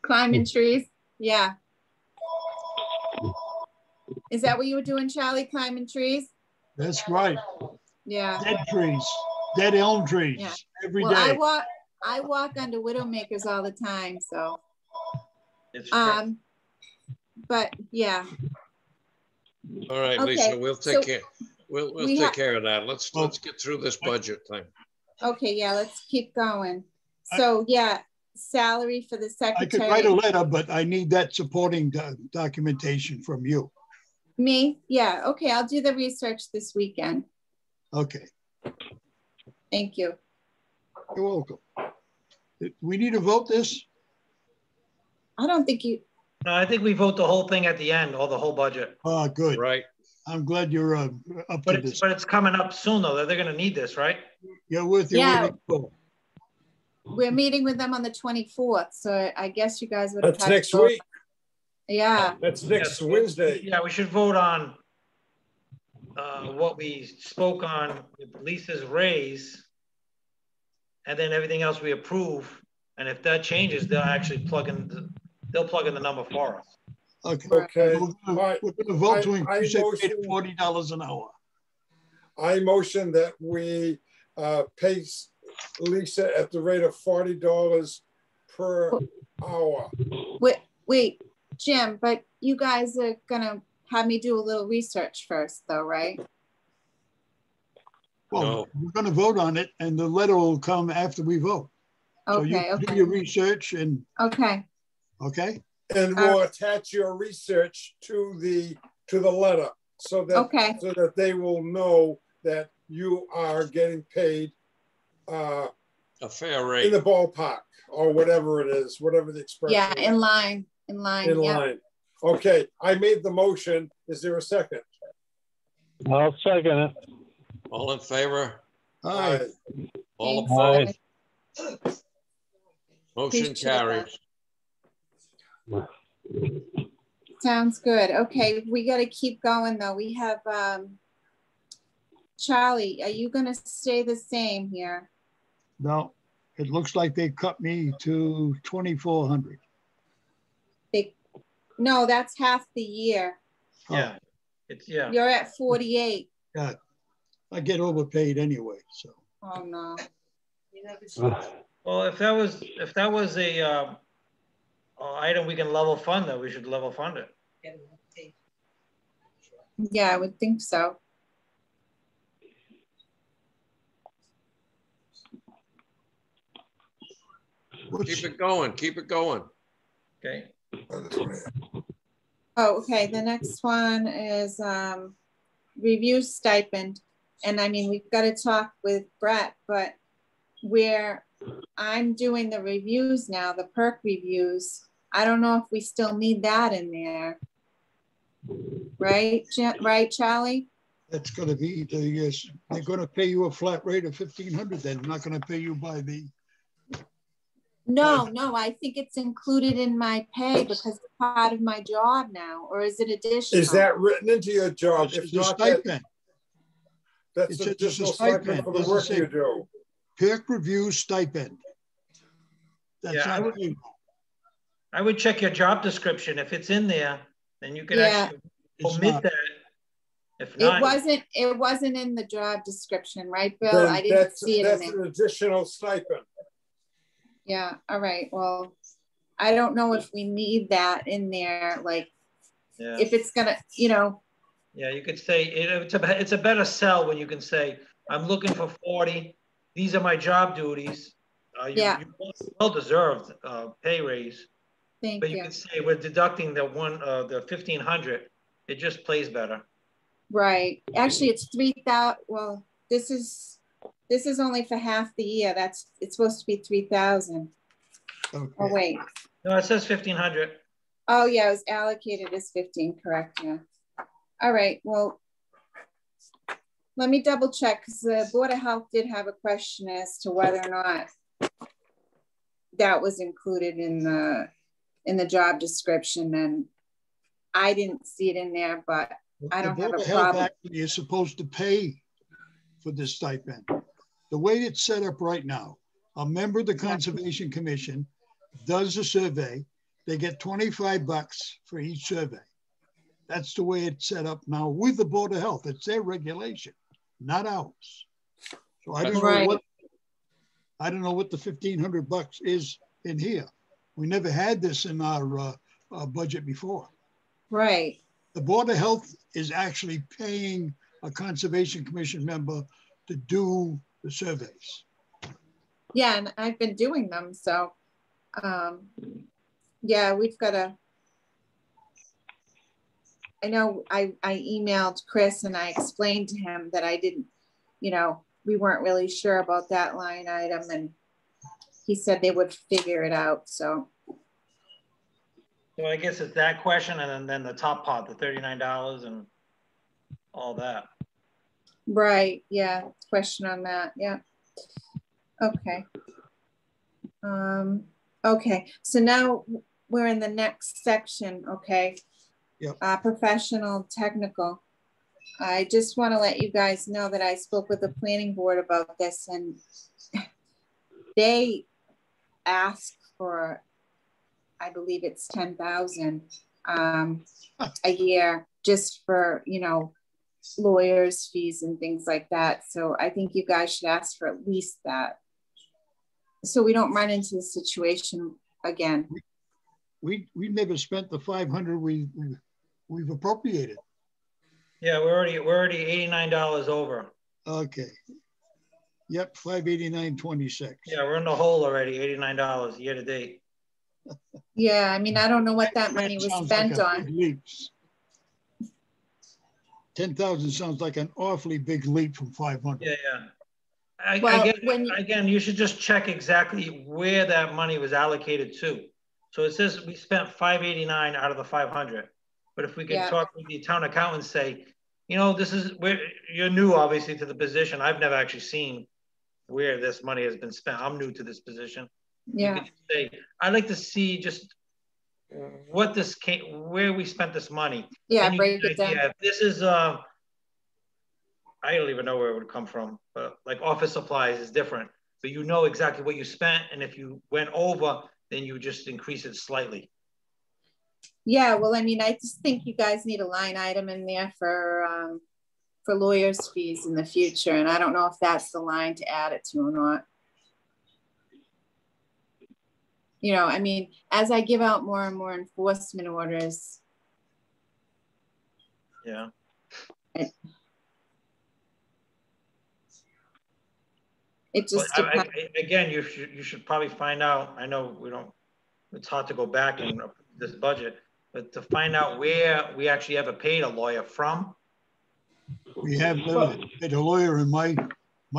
Climbing trees. Yeah. Is that what you were doing, Charlie? Climbing trees? That's right. Yeah. Dead trees, dead elm trees every day. I walk under Widowmakers all the time, so. But yeah. All right, okay. Lisa, we'll take care. We'll take care of that. Let's get through this budget thing. Okay, yeah, let's keep going. So yeah, salary for the secretary. I could write a letter, but I need that supporting documentation from you. Me? Yeah, okay, I'll do the research this weekend. Okay. Thank you. You're welcome. We need to vote this? I don't think you. No, I think we vote the whole thing at the end, or the whole budget. Oh, good. Right. I'm glad you're up to this. But it's coming up soon, though. They're going to need this, right? Yeah, with you. Yeah. We're meeting with them on the 24th, so I guess you guys would have. That's next week. Yeah. That's next Wednesday. Yeah, we should vote on what we spoke on with Lisa's raise, and then everything else we approve. And if that changes, they'll actually plug in the number for us. Okay. Okay. We're going to vote to increase it to $40 an hour. I motion that we pay Lisa at the rate of $40 per hour. Wait, Jim, but you guys are gonna have me do a little research first, though, right? Well, we're going to vote on it, and the letter will come after we vote. Okay. So you do your research and. Okay. Okay. And we'll attach your research to the letter so that they will know that you are getting paid a fair rate in the ballpark or whatever it is, whatever the expression. Yeah, in line. Okay, I made the motion. Is there a second? I'll second it. All in favor? Aye. All opposed? Motion carries. Sounds good. Okay, we got to keep going though. We have Charlie. Are you going to stay the same here? No, it looks like they cut me to 2,400. No, that's half the year. Yeah, it's You're at 48. Yeah. I get overpaid anyway, so. Oh, no. Well, if that was a item we can level fund, though, we should level fund it. Yeah, I would think so. Keep it going. Keep it going. Okay. Oh, okay. The next one is review stipend. And I mean, we've got to talk with Brett, but where I'm doing the reviews now, the perk reviews, I don't know if we still need that in there. Right, right, Charlie? That's going to be the, yes, they're going to pay you a flat rate of 1,500. They're not going to pay you by the. No, no, I think it's included in my pay because it's part of my job now, or is it additional? Is that written into your job? It's a stipend. That's an additional stipend for the work you do. Perk review stipend. That's yeah, I would check your job description. If it's in there, then you can actually omit that. If not, it wasn't in the job description, right, Bill? I didn't see it in there. That's an additional stipend. Yeah, all right. Well, I don't know if we need that in there, like if it's gonna, you know. Yeah, you could say it's a better sell when you can say, I'm looking for 40. These are my job duties. You well-deserved pay raise. Thank but you. You can say we're deducting the 1,500. It just plays better. Right. Actually, it's 3,000. Well, this is only for half the year. It's supposed to be 3,000. Okay. Oh wait. No, it says 1,500. Oh yeah, it was allocated as 15. Correct. Yeah. All right. Well, let me double check because the Board of Health did have a question as to whether or not that was included in the job description, and I didn't see it in there, but I don't have a problem. Actually is supposed to pay for this stipend. The way it's set up right now, a member of the Conservation Commission does a survey. They get $25 for each survey. That's the way it's set up now with the Board of Health. It's their regulation, not ours. So I don't know what the $1,500 is in here. We never had this in our budget before. Right. The Board of Health is actually paying a Conservation Commission member to do the surveys. Yeah, and I've been doing them. So, yeah, we've got to. I know I emailed Chris and I explained to him that I didn't, you know, we weren't really sure about that line item, and he said they would figure it out. So I guess it's that question, and then the top part, the $39 and all that. Right. Yeah. Question on that. Yeah. Okay. Okay. So now we're in the next section. Okay. Yep. Professional technical. I just want to let you guys know that I spoke with the planning board about this, and they asked for, I believe it's 10,000 a year just for, you know, lawyers' fees and things like that. So I think you guys should ask for at least that, so we don't run into the situation again. We never spent the 500 we've appropriated. Yeah, we're already $89 over. Okay. Yep, $589.26. Yeah, we're in the hole already. $89 year to date. Yeah, I mean, I don't know what that money was spent on. 10,000 sounds like an awfully big leap from 500. Yeah. Again, you should just check exactly where that money was allocated to. So it says we spent $589 out of the 500. But if we could talk with the town accountant, say, you know, this is where you're new, obviously, to the position. I've never actually seen where this money has been spent. I'm new to this position. Yeah. You could say, I'd like to see just what this came, where we spent this money. Yeah, break it down. If this is, I don't even know where it would come from, but like office supplies is different. So you know exactly what you spent, and if you went over, then you just increase it slightly. Yeah, well, I mean, I just think you guys need a line item in there for for lawyers' fees in the future. And I don't know if that's the line to add it to or not. You know, I mean, as I give out more and more enforcement orders. Yeah. It just again, you should probably find out. I know we don't. It's hard to go back in this budget, but to find out where we actually ever paid a lawyer from. We have never paid a lawyer in my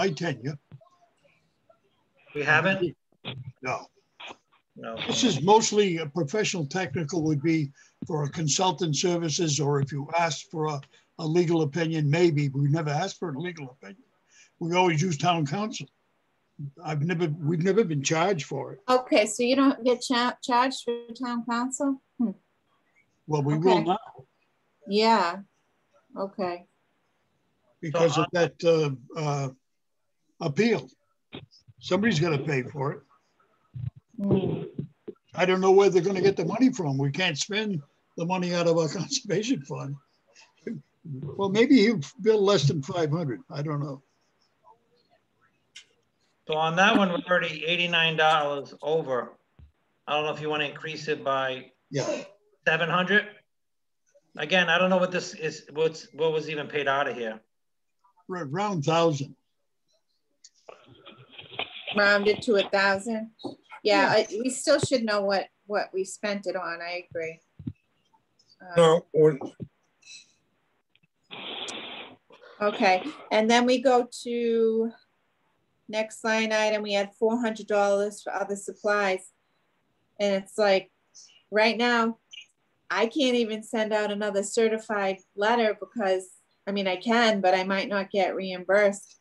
tenure. We haven't. No. No. This is mostly a professional technical would be for a consultant services, or if you ask for a legal opinion, maybe. We never asked for a legal opinion. We always use town council. We've never been charged for it. Okay, so you don't get charged for town council? Well, we will now. Yeah, okay. Because of that appeal. Somebody's got to pay for it. I don't know where they're going to get the money from. We can't spend the money out of our conservation fund. Well, maybe you bill less than 500. I don't know. So on that one, we're already $89 over. I don't know if you want to increase it by 700. Again, I don't know what this is. What was even paid out of here? Around 1,000. Rounded to 1,000. Yeah, we still should know what we spent it on. I agree. No. Okay, and then we go to next line item. We had $400 for other supplies, and it's like right now I can't even send out another certified letter because I mean I can, but I might not get reimbursed.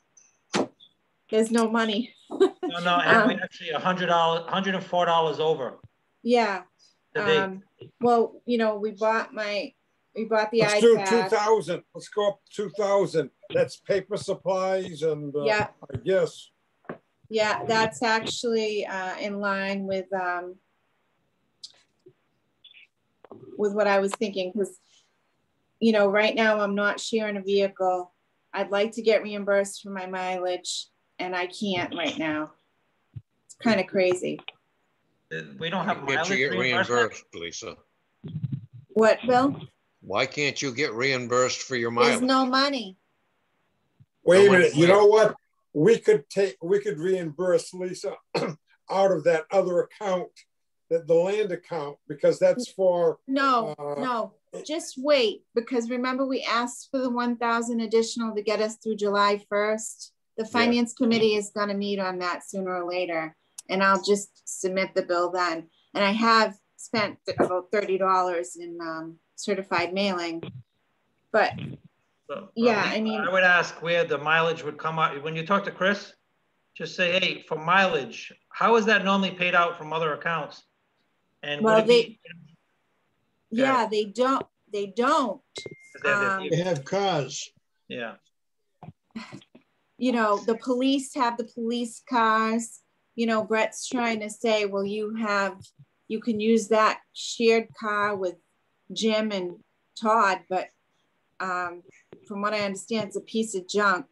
There's no money. No, and we actually $104 over. Yeah. Well, you know, we bought the Let's iPad. do 2,000. Let's go up 2,000. That's paper supplies and yeah. I guess. Yeah, that's actually in line with what I was thinking, because you know, right now I'm not sharing a vehicle. I'd like to get reimbursed for my mileage, and I can't right now. It's kind of crazy. We don't have mileage. Can't you get reimbursed, Lisa? What, Bill? Why can't you get reimbursed for your mileage? There's no money. Wait a minute. You know what? We could reimburse Lisa out of that other account, the land account, because that's for. No, just wait, because remember we asked for the 1,000 additional to get us through July 1st. The finance committee is going to meet on that sooner or later, and I'll just submit the bill then. And I have spent about $30 in certified mailing, but yeah, I mean, I would ask where the mileage would come out. When you talk to Chris, just say, hey, for mileage, how is that normally paid out from other accounts? And well, they don't. They have cars. Yeah. You know, the police have the police cars. You know, Brett's trying to say, well, you can use that shared car with Jim and Todd, but from what I understand, it's a piece of junk.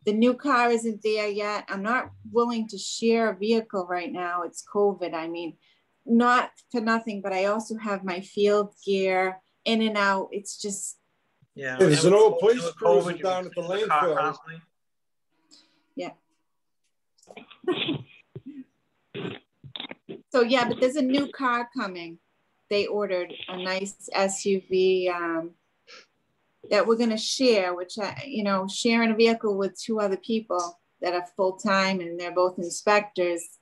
The new car isn't there yet. I'm not willing to share a vehicle right now. It's COVID. I mean, not for nothing, but I also have my field gear in and out. It's just. Yeah. There's an old police cruiser down at the landfill. Yeah. So yeah, but there's a new car coming. They ordered a nice SUV that we're going to share, which you know, sharing a vehicle with 2 other people that are full-time and they're both inspectors.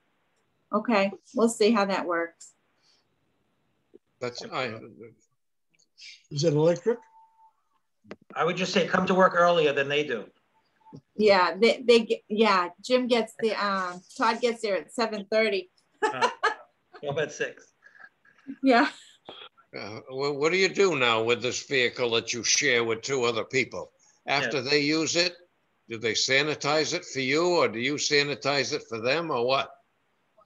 Okay, we'll see how that works. Is it electric? I would just say come to work earlier than they do. Yeah, yeah. Jim gets the Todd gets there at 7:30. Up at 6. Yeah. Well, what do you do now with this vehicle that you share with 2 other people? After they use it, do they sanitize it for you, or do you sanitize it for them, or what?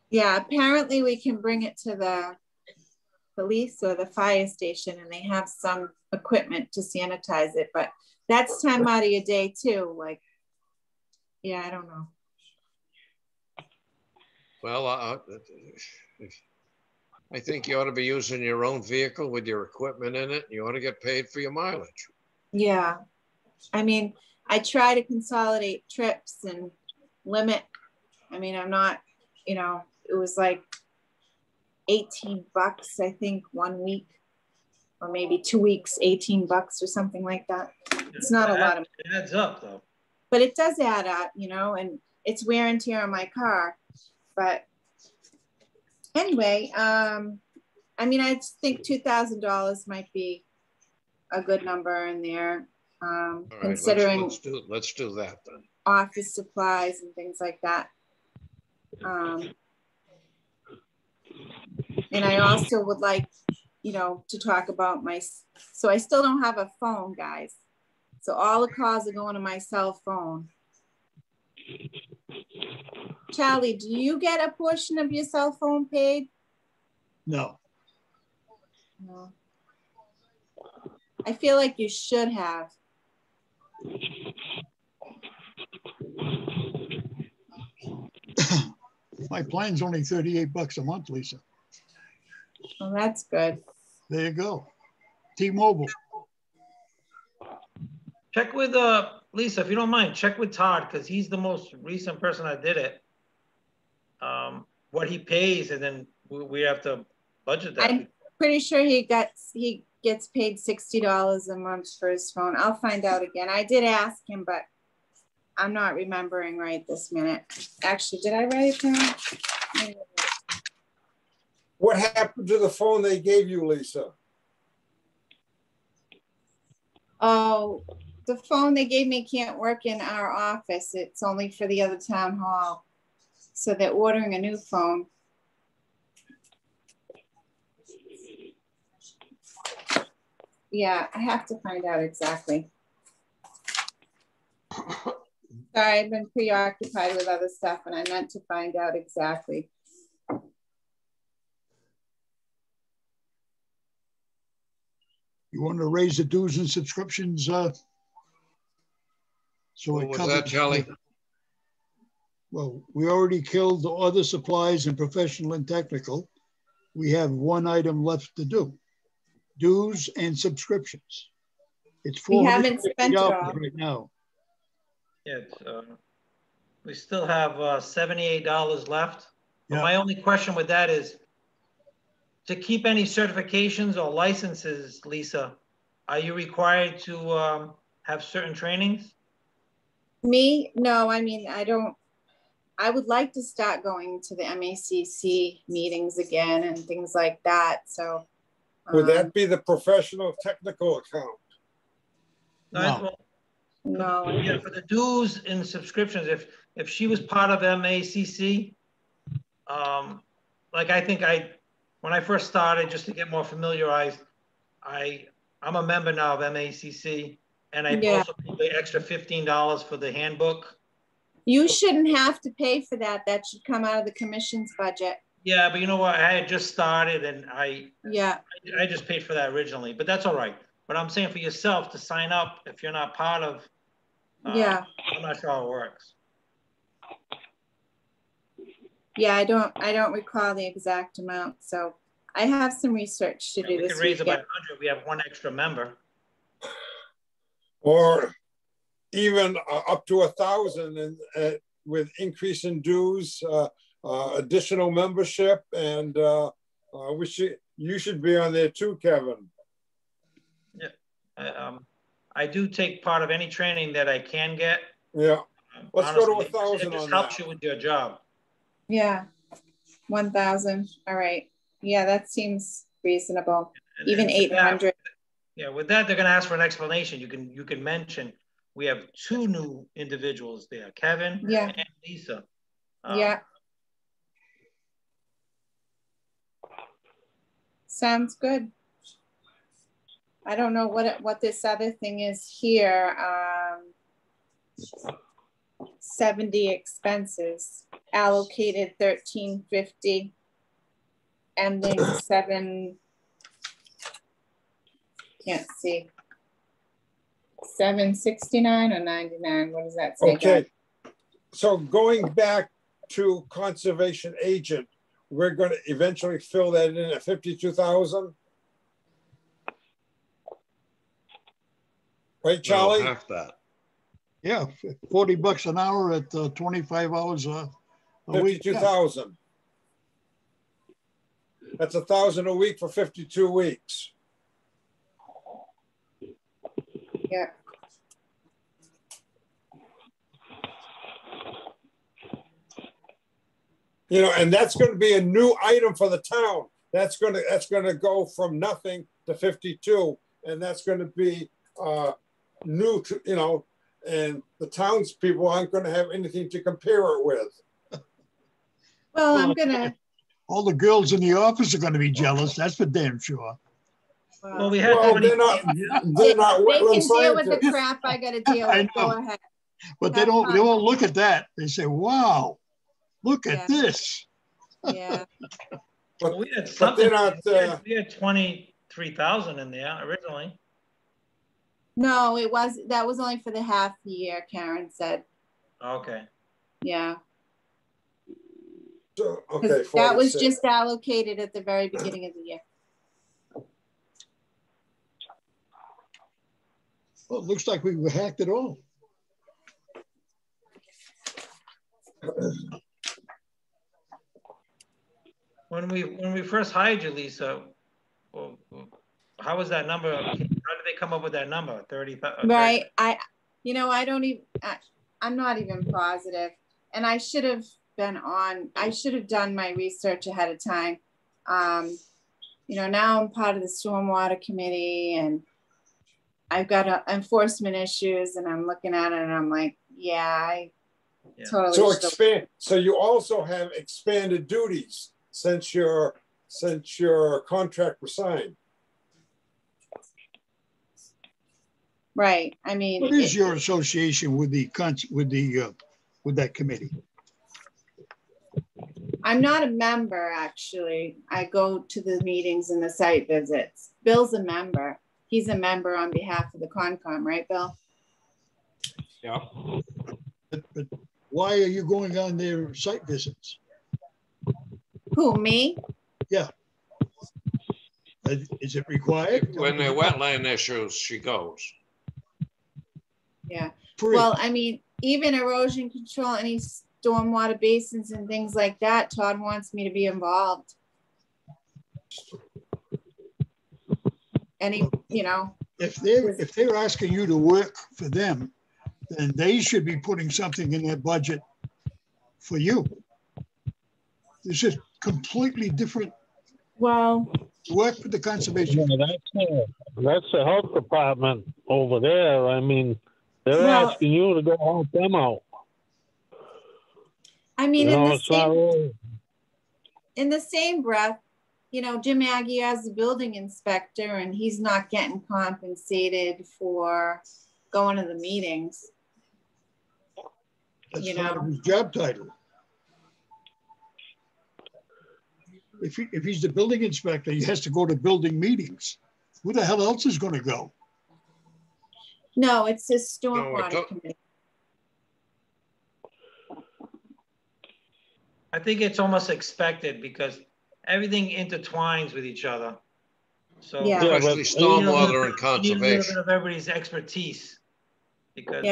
Yeah, apparently we can bring it to the police or the fire station, and they have some equipment to sanitize it, but That's time out of your day too. Like, yeah, I don't know. Well, I think you ought to be using your own vehicle with your equipment in it. You ought to get paid for your mileage. Yeah. I mean, I try to consolidate trips and limit. I mean, I'm not, you know, it was like $18, I think, 1 week, or maybe 2 weeks, $18 or something like that. It's not a lot of money. It adds up though. But it does add up, you know, and it's wear and tear on my car. But anyway, I mean, I think $2,000 might be a good number in there, right, considering let's do that then. Office supplies and things like that. And I also would like, you know, to talk about so I still don't have a phone, guys. So all the calls are going to my cell phone. Charlie, do you get a portion of your cell phone paid? No. No. I feel like you should have. My plan's only $38 a month, Lisa. Well, that's good. There you go. T-Mobile. Check with Lisa, if you don't mind, check with Todd, because he's the most recent person that did it. What he pays, and then we have to budget that. I'm pretty sure he gets paid $60 a month for his phone. I'll find out again. I did ask him, but I'm not remembering right this minute. Actually, did I write it down? What happened to the phone they gave you, Lisa? Oh, the phone they gave me can't work in our office. It's only for the other town hall. So they're ordering a new phone. Yeah, I have to find out exactly. Sorry, I've been preoccupied with other stuff and I meant to find out exactly. You want to raise the dues and subscriptions? So what was that, Charlie? Well, we already killed the other supplies and professional and technical. We have one item left to do. Dues and subscriptions. It's We haven't spent it all right now. Yeah, we still have $78 left. But yeah. My only question with that is, to keep any certifications or licenses, Lisa, are you required to have certain trainings? Me? No, I mean, I don't. I would like to start going to the MACC meetings again and things like that. So would that be the professional technical account? No. No. Yeah, for the dues and subscriptions, if she was part of MACC, like I think when I first started, just to get more familiarized, I'm a member now of MACC, and I also pay the extra $15 for the handbook. You shouldn't have to pay for that. That should come out of the commission's budget. Yeah, but you know what? I had just started, and I just paid for that originally, but that's all right. But I'm saying for yourself to sign up if you're not part of. I'm not sure how it works. Yeah, I don't recall the exact amount, so I have some research to do this weekend. We can raise it by 100. We have one extra member. Or even up to 1,000, and with increase in dues, additional membership, and you should be on there too, Kevin. Yeah, I do take part of any training that I can get. Yeah, let's honestly, go to 1,000 on that. It just helps you with your job. Yeah, 1,000. All right. Yeah, that seems reasonable. Even 800. Yeah, with that, they're going to ask for an explanation. You can mention we have 2 new individuals there, Kevin and Lisa. Sounds good. I don't know what this other thing is here. 70 expenses allocated 1350, ending 7. Can't see. 769 or 99? What does that say? Okay. So going back to conservation agent, we're going to eventually fill that in at 52,000. Right, Charlie? Half that. Yeah, $40 an hour at 25 hours a week. 52,000. That's 1,000 a week for 52 weeks. Yeah. You know, and that's going to be a new item for the town. That's going to go from nothing to 52, and that's going to be new to, you know, and the townspeople aren't going to have anything to compare it with. Well, I'm gonna. All the girls in the office are going to be jealous. That's for damn sure. Well, we had. Well, they're not They wetland can deal with the scientists. crap I got to deal with. Go ahead. But they don't look at that. They say, "Wow, look at this." Yeah. Well, we had But something. they're not. We had 23,000 in there originally. No, that was only for the half year, Karen said. Okay. Yeah. So, okay, that was 46. just allocated at the very beginning of the year. Well, it looks like we hacked it all. When we first hired you, Lisa, well, how was that number? How did they come up with that number? 30,000. Right. I don't even. I'm not even positive, and I should have been on. I should have done my research ahead of time. You know, now I'm part of the stormwater committee, and I've got enforcement issues, and I'm looking at it, and I'm like, yeah, totally. So expand. So you also have expanded duties since your contract was signed. Right. I mean, what is your association with that committee? I'm not a member, actually. I go to the meetings and the site visits. Bill's a member. He's a member on behalf of the Concom, right, Bill? Yeah. But why are you going on their site visits? Who, me? Yeah. Is it required? When there are wetland issues, she goes. Yeah. Free. Well, I mean, even erosion control, any stormwater basins and things like that, Todd wants me to be involved. Any, you know. If they're asking you to work for them, then they should be putting something in their budget for you. This is completely different. Well, work with the conservation. Yeah, that's the health department over there. I mean, they're asking you to go help them out. I mean, You in the same breath, you know, Jim Aggie has the building inspector, and he's not getting compensated for going to the meetings. That's you part know, of his job title. If he's the building inspector, he has to go to building meetings. Who the hell else is going to go? No, it's a stormwater committee. I think it's almost expected because everything intertwines with each other. So Yeah. Especially stormwater and you need a little bit conservation. of everybody's expertise because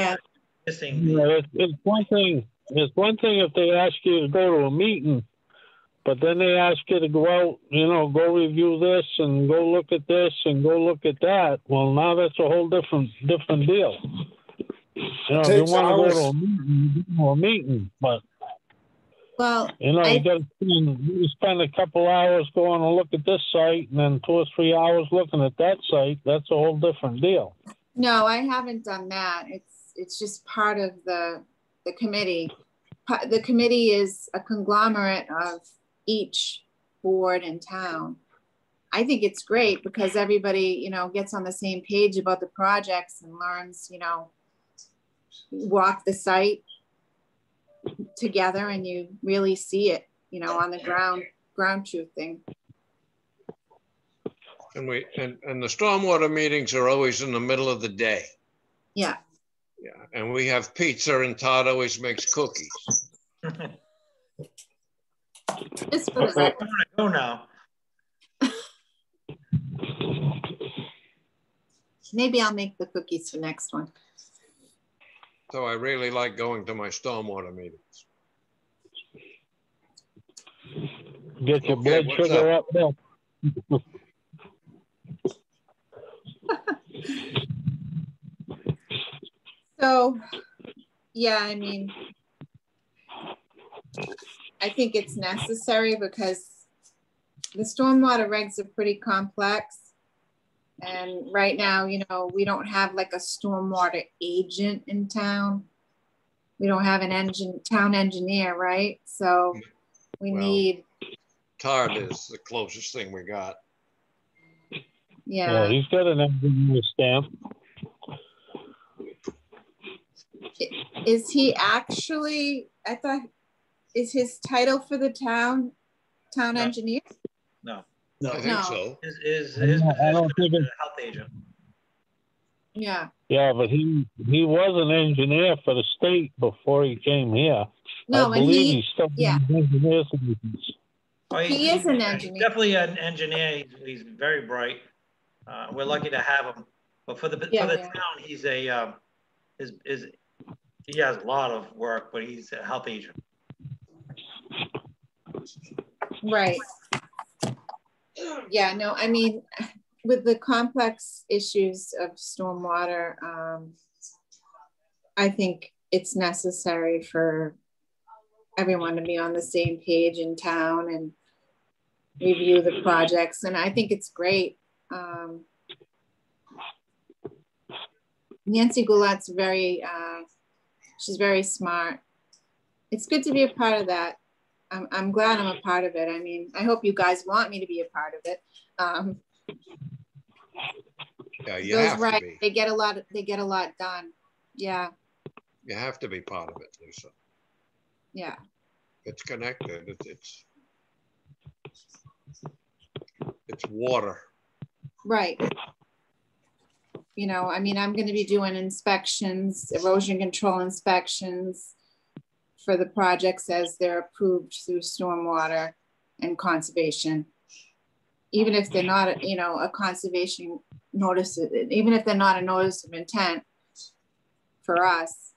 missing. Yeah, it's one thing. It's one thing if they ask you to go to a meeting, but then they ask you to go out, you know, go review this and go look at this and go look at that. Well, now that's a whole different deal. You know, if you want to go to a meeting, you go to a meeting, but well, you know, you spend a couple hours going to look at this site and then 2 or 3 hours looking at that site. That's a whole different deal. No, I haven't done that. It's just part of the committee. The committee is a conglomerate of each board in town. I think it's great because everybody, you know, gets on the same page about the projects and learns, you know, walk the site together and you really see it, you know, on the ground truth thing. And the stormwater meetings are always in the middle of the day. Yeah. Yeah, and we have pizza, and Todd always makes cookies. Just for the I record. want to go now. Maybe I'll make the cookies for next one. So I really like going to my stormwater meetings. Get your Okay, blood what's sugar up? up now. So, yeah, I mean, I think it's necessary because the stormwater regs are pretty complex. And right now, you know, we don't have like a stormwater agent in town. We don't have an town engineer, right? So we need. Todd is the closest thing we got. Yeah. He's got an engineer stamp. Is he actually, I thought, is his title for the town engineer? No. I think so. His I don't position think is it- a health agent. Yeah. Yeah, but he was an engineer for the state before he came here. No, I and believe he- he's still yeah. doing engineer's license. Oh, He is an he's engineer. definitely an engineer. He's very bright. We're lucky to have him. But for the Yeah, town, he's a he has a lot of work, but he's a health agent. Right. Yeah, no, I mean, with the complex issues of stormwater, I think it's necessary for everyone to be on the same page in town and review the projects. And I think it's great. Nancy Goulet's she's very smart. It's good to be a part of that. I'm glad I'm a part of it. I mean, I hope you guys want me to be a part of it. Yeah, you Bill's have right. to be. They get a lot done. Yeah. You have to be part of it, Lisa. Yeah. It's connected. It's water. Right. You know, I mean, I'm going to be doing inspections, erosion control inspections for the projects as they're approved through stormwater and conservation. Even if they're not, you know, a conservation notice, even if they're not a notice of intent for us,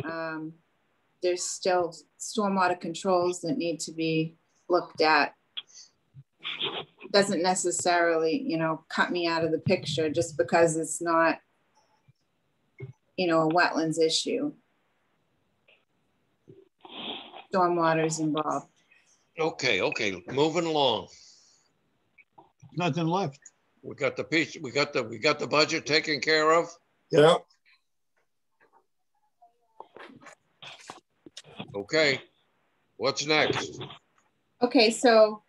there's still stormwater controls that need to be looked at. Doesn't necessarily, you know, cut me out of the picture just because it's not, you know, a wetlands issue. Stormwater is involved. Okay, moving along. Nothing left. We got the piece. We got the budget taken care of. Yeah. Okay. What's next? Okay, so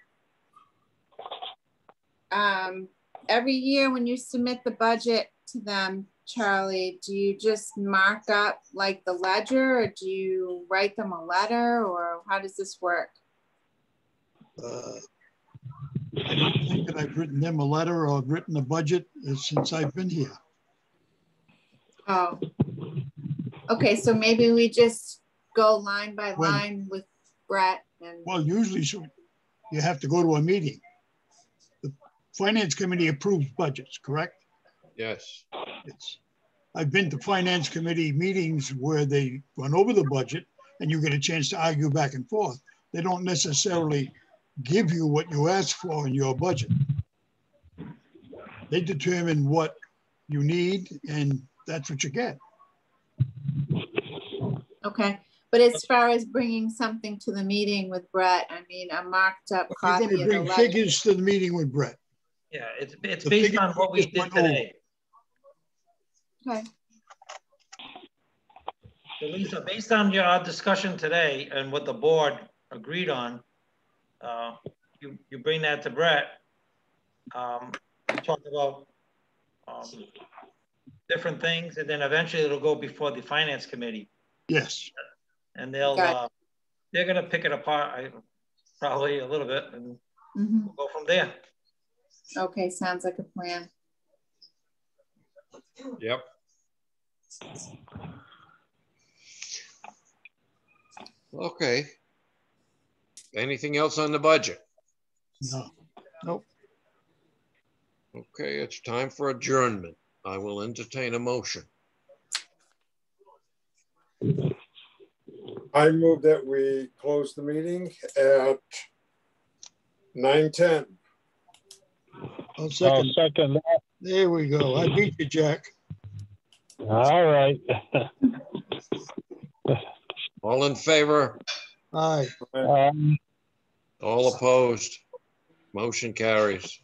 every year when you submit the budget to them, Charlie, do you just mark up like the ledger, or do you write them a letter, or how does this work? I don't think that I've written them a letter or written a budget since I've been here. Oh, okay, so maybe we just go line by line with Brett and. Well, usually you have to go to a meeting. The finance committee approves budgets, correct? Yes. I've been to finance committee meetings where they run over the budget and you get a chance to argue back and forth. They don't necessarily give you what you ask for in your budget. They determine what you need and that's what you get. Okay, but as far as bringing something to the meeting with Brett, I mean, a marked up copy You're going to of the bring ledger. figures to the meeting with Brett. Yeah, it's The based figure on what we just did went over. today. Okay. So Lisa, based on your discussion today and what the board agreed on, you bring that to Brett. You talk about different things, and then eventually it'll go before the finance committee. Yes. And they're gonna pick it apart, probably a little bit, and we'll go from there. Okay, sounds like a plan. Yep. Okay. Anything else on the budget? No. Nope. Okay, it's time for adjournment. I will entertain a motion. I move that we close the meeting at 9:10. I'll second. I'll second that. There we go. I beat you, Jack. All right. All in favor? Aye. All opposed? Motion carries.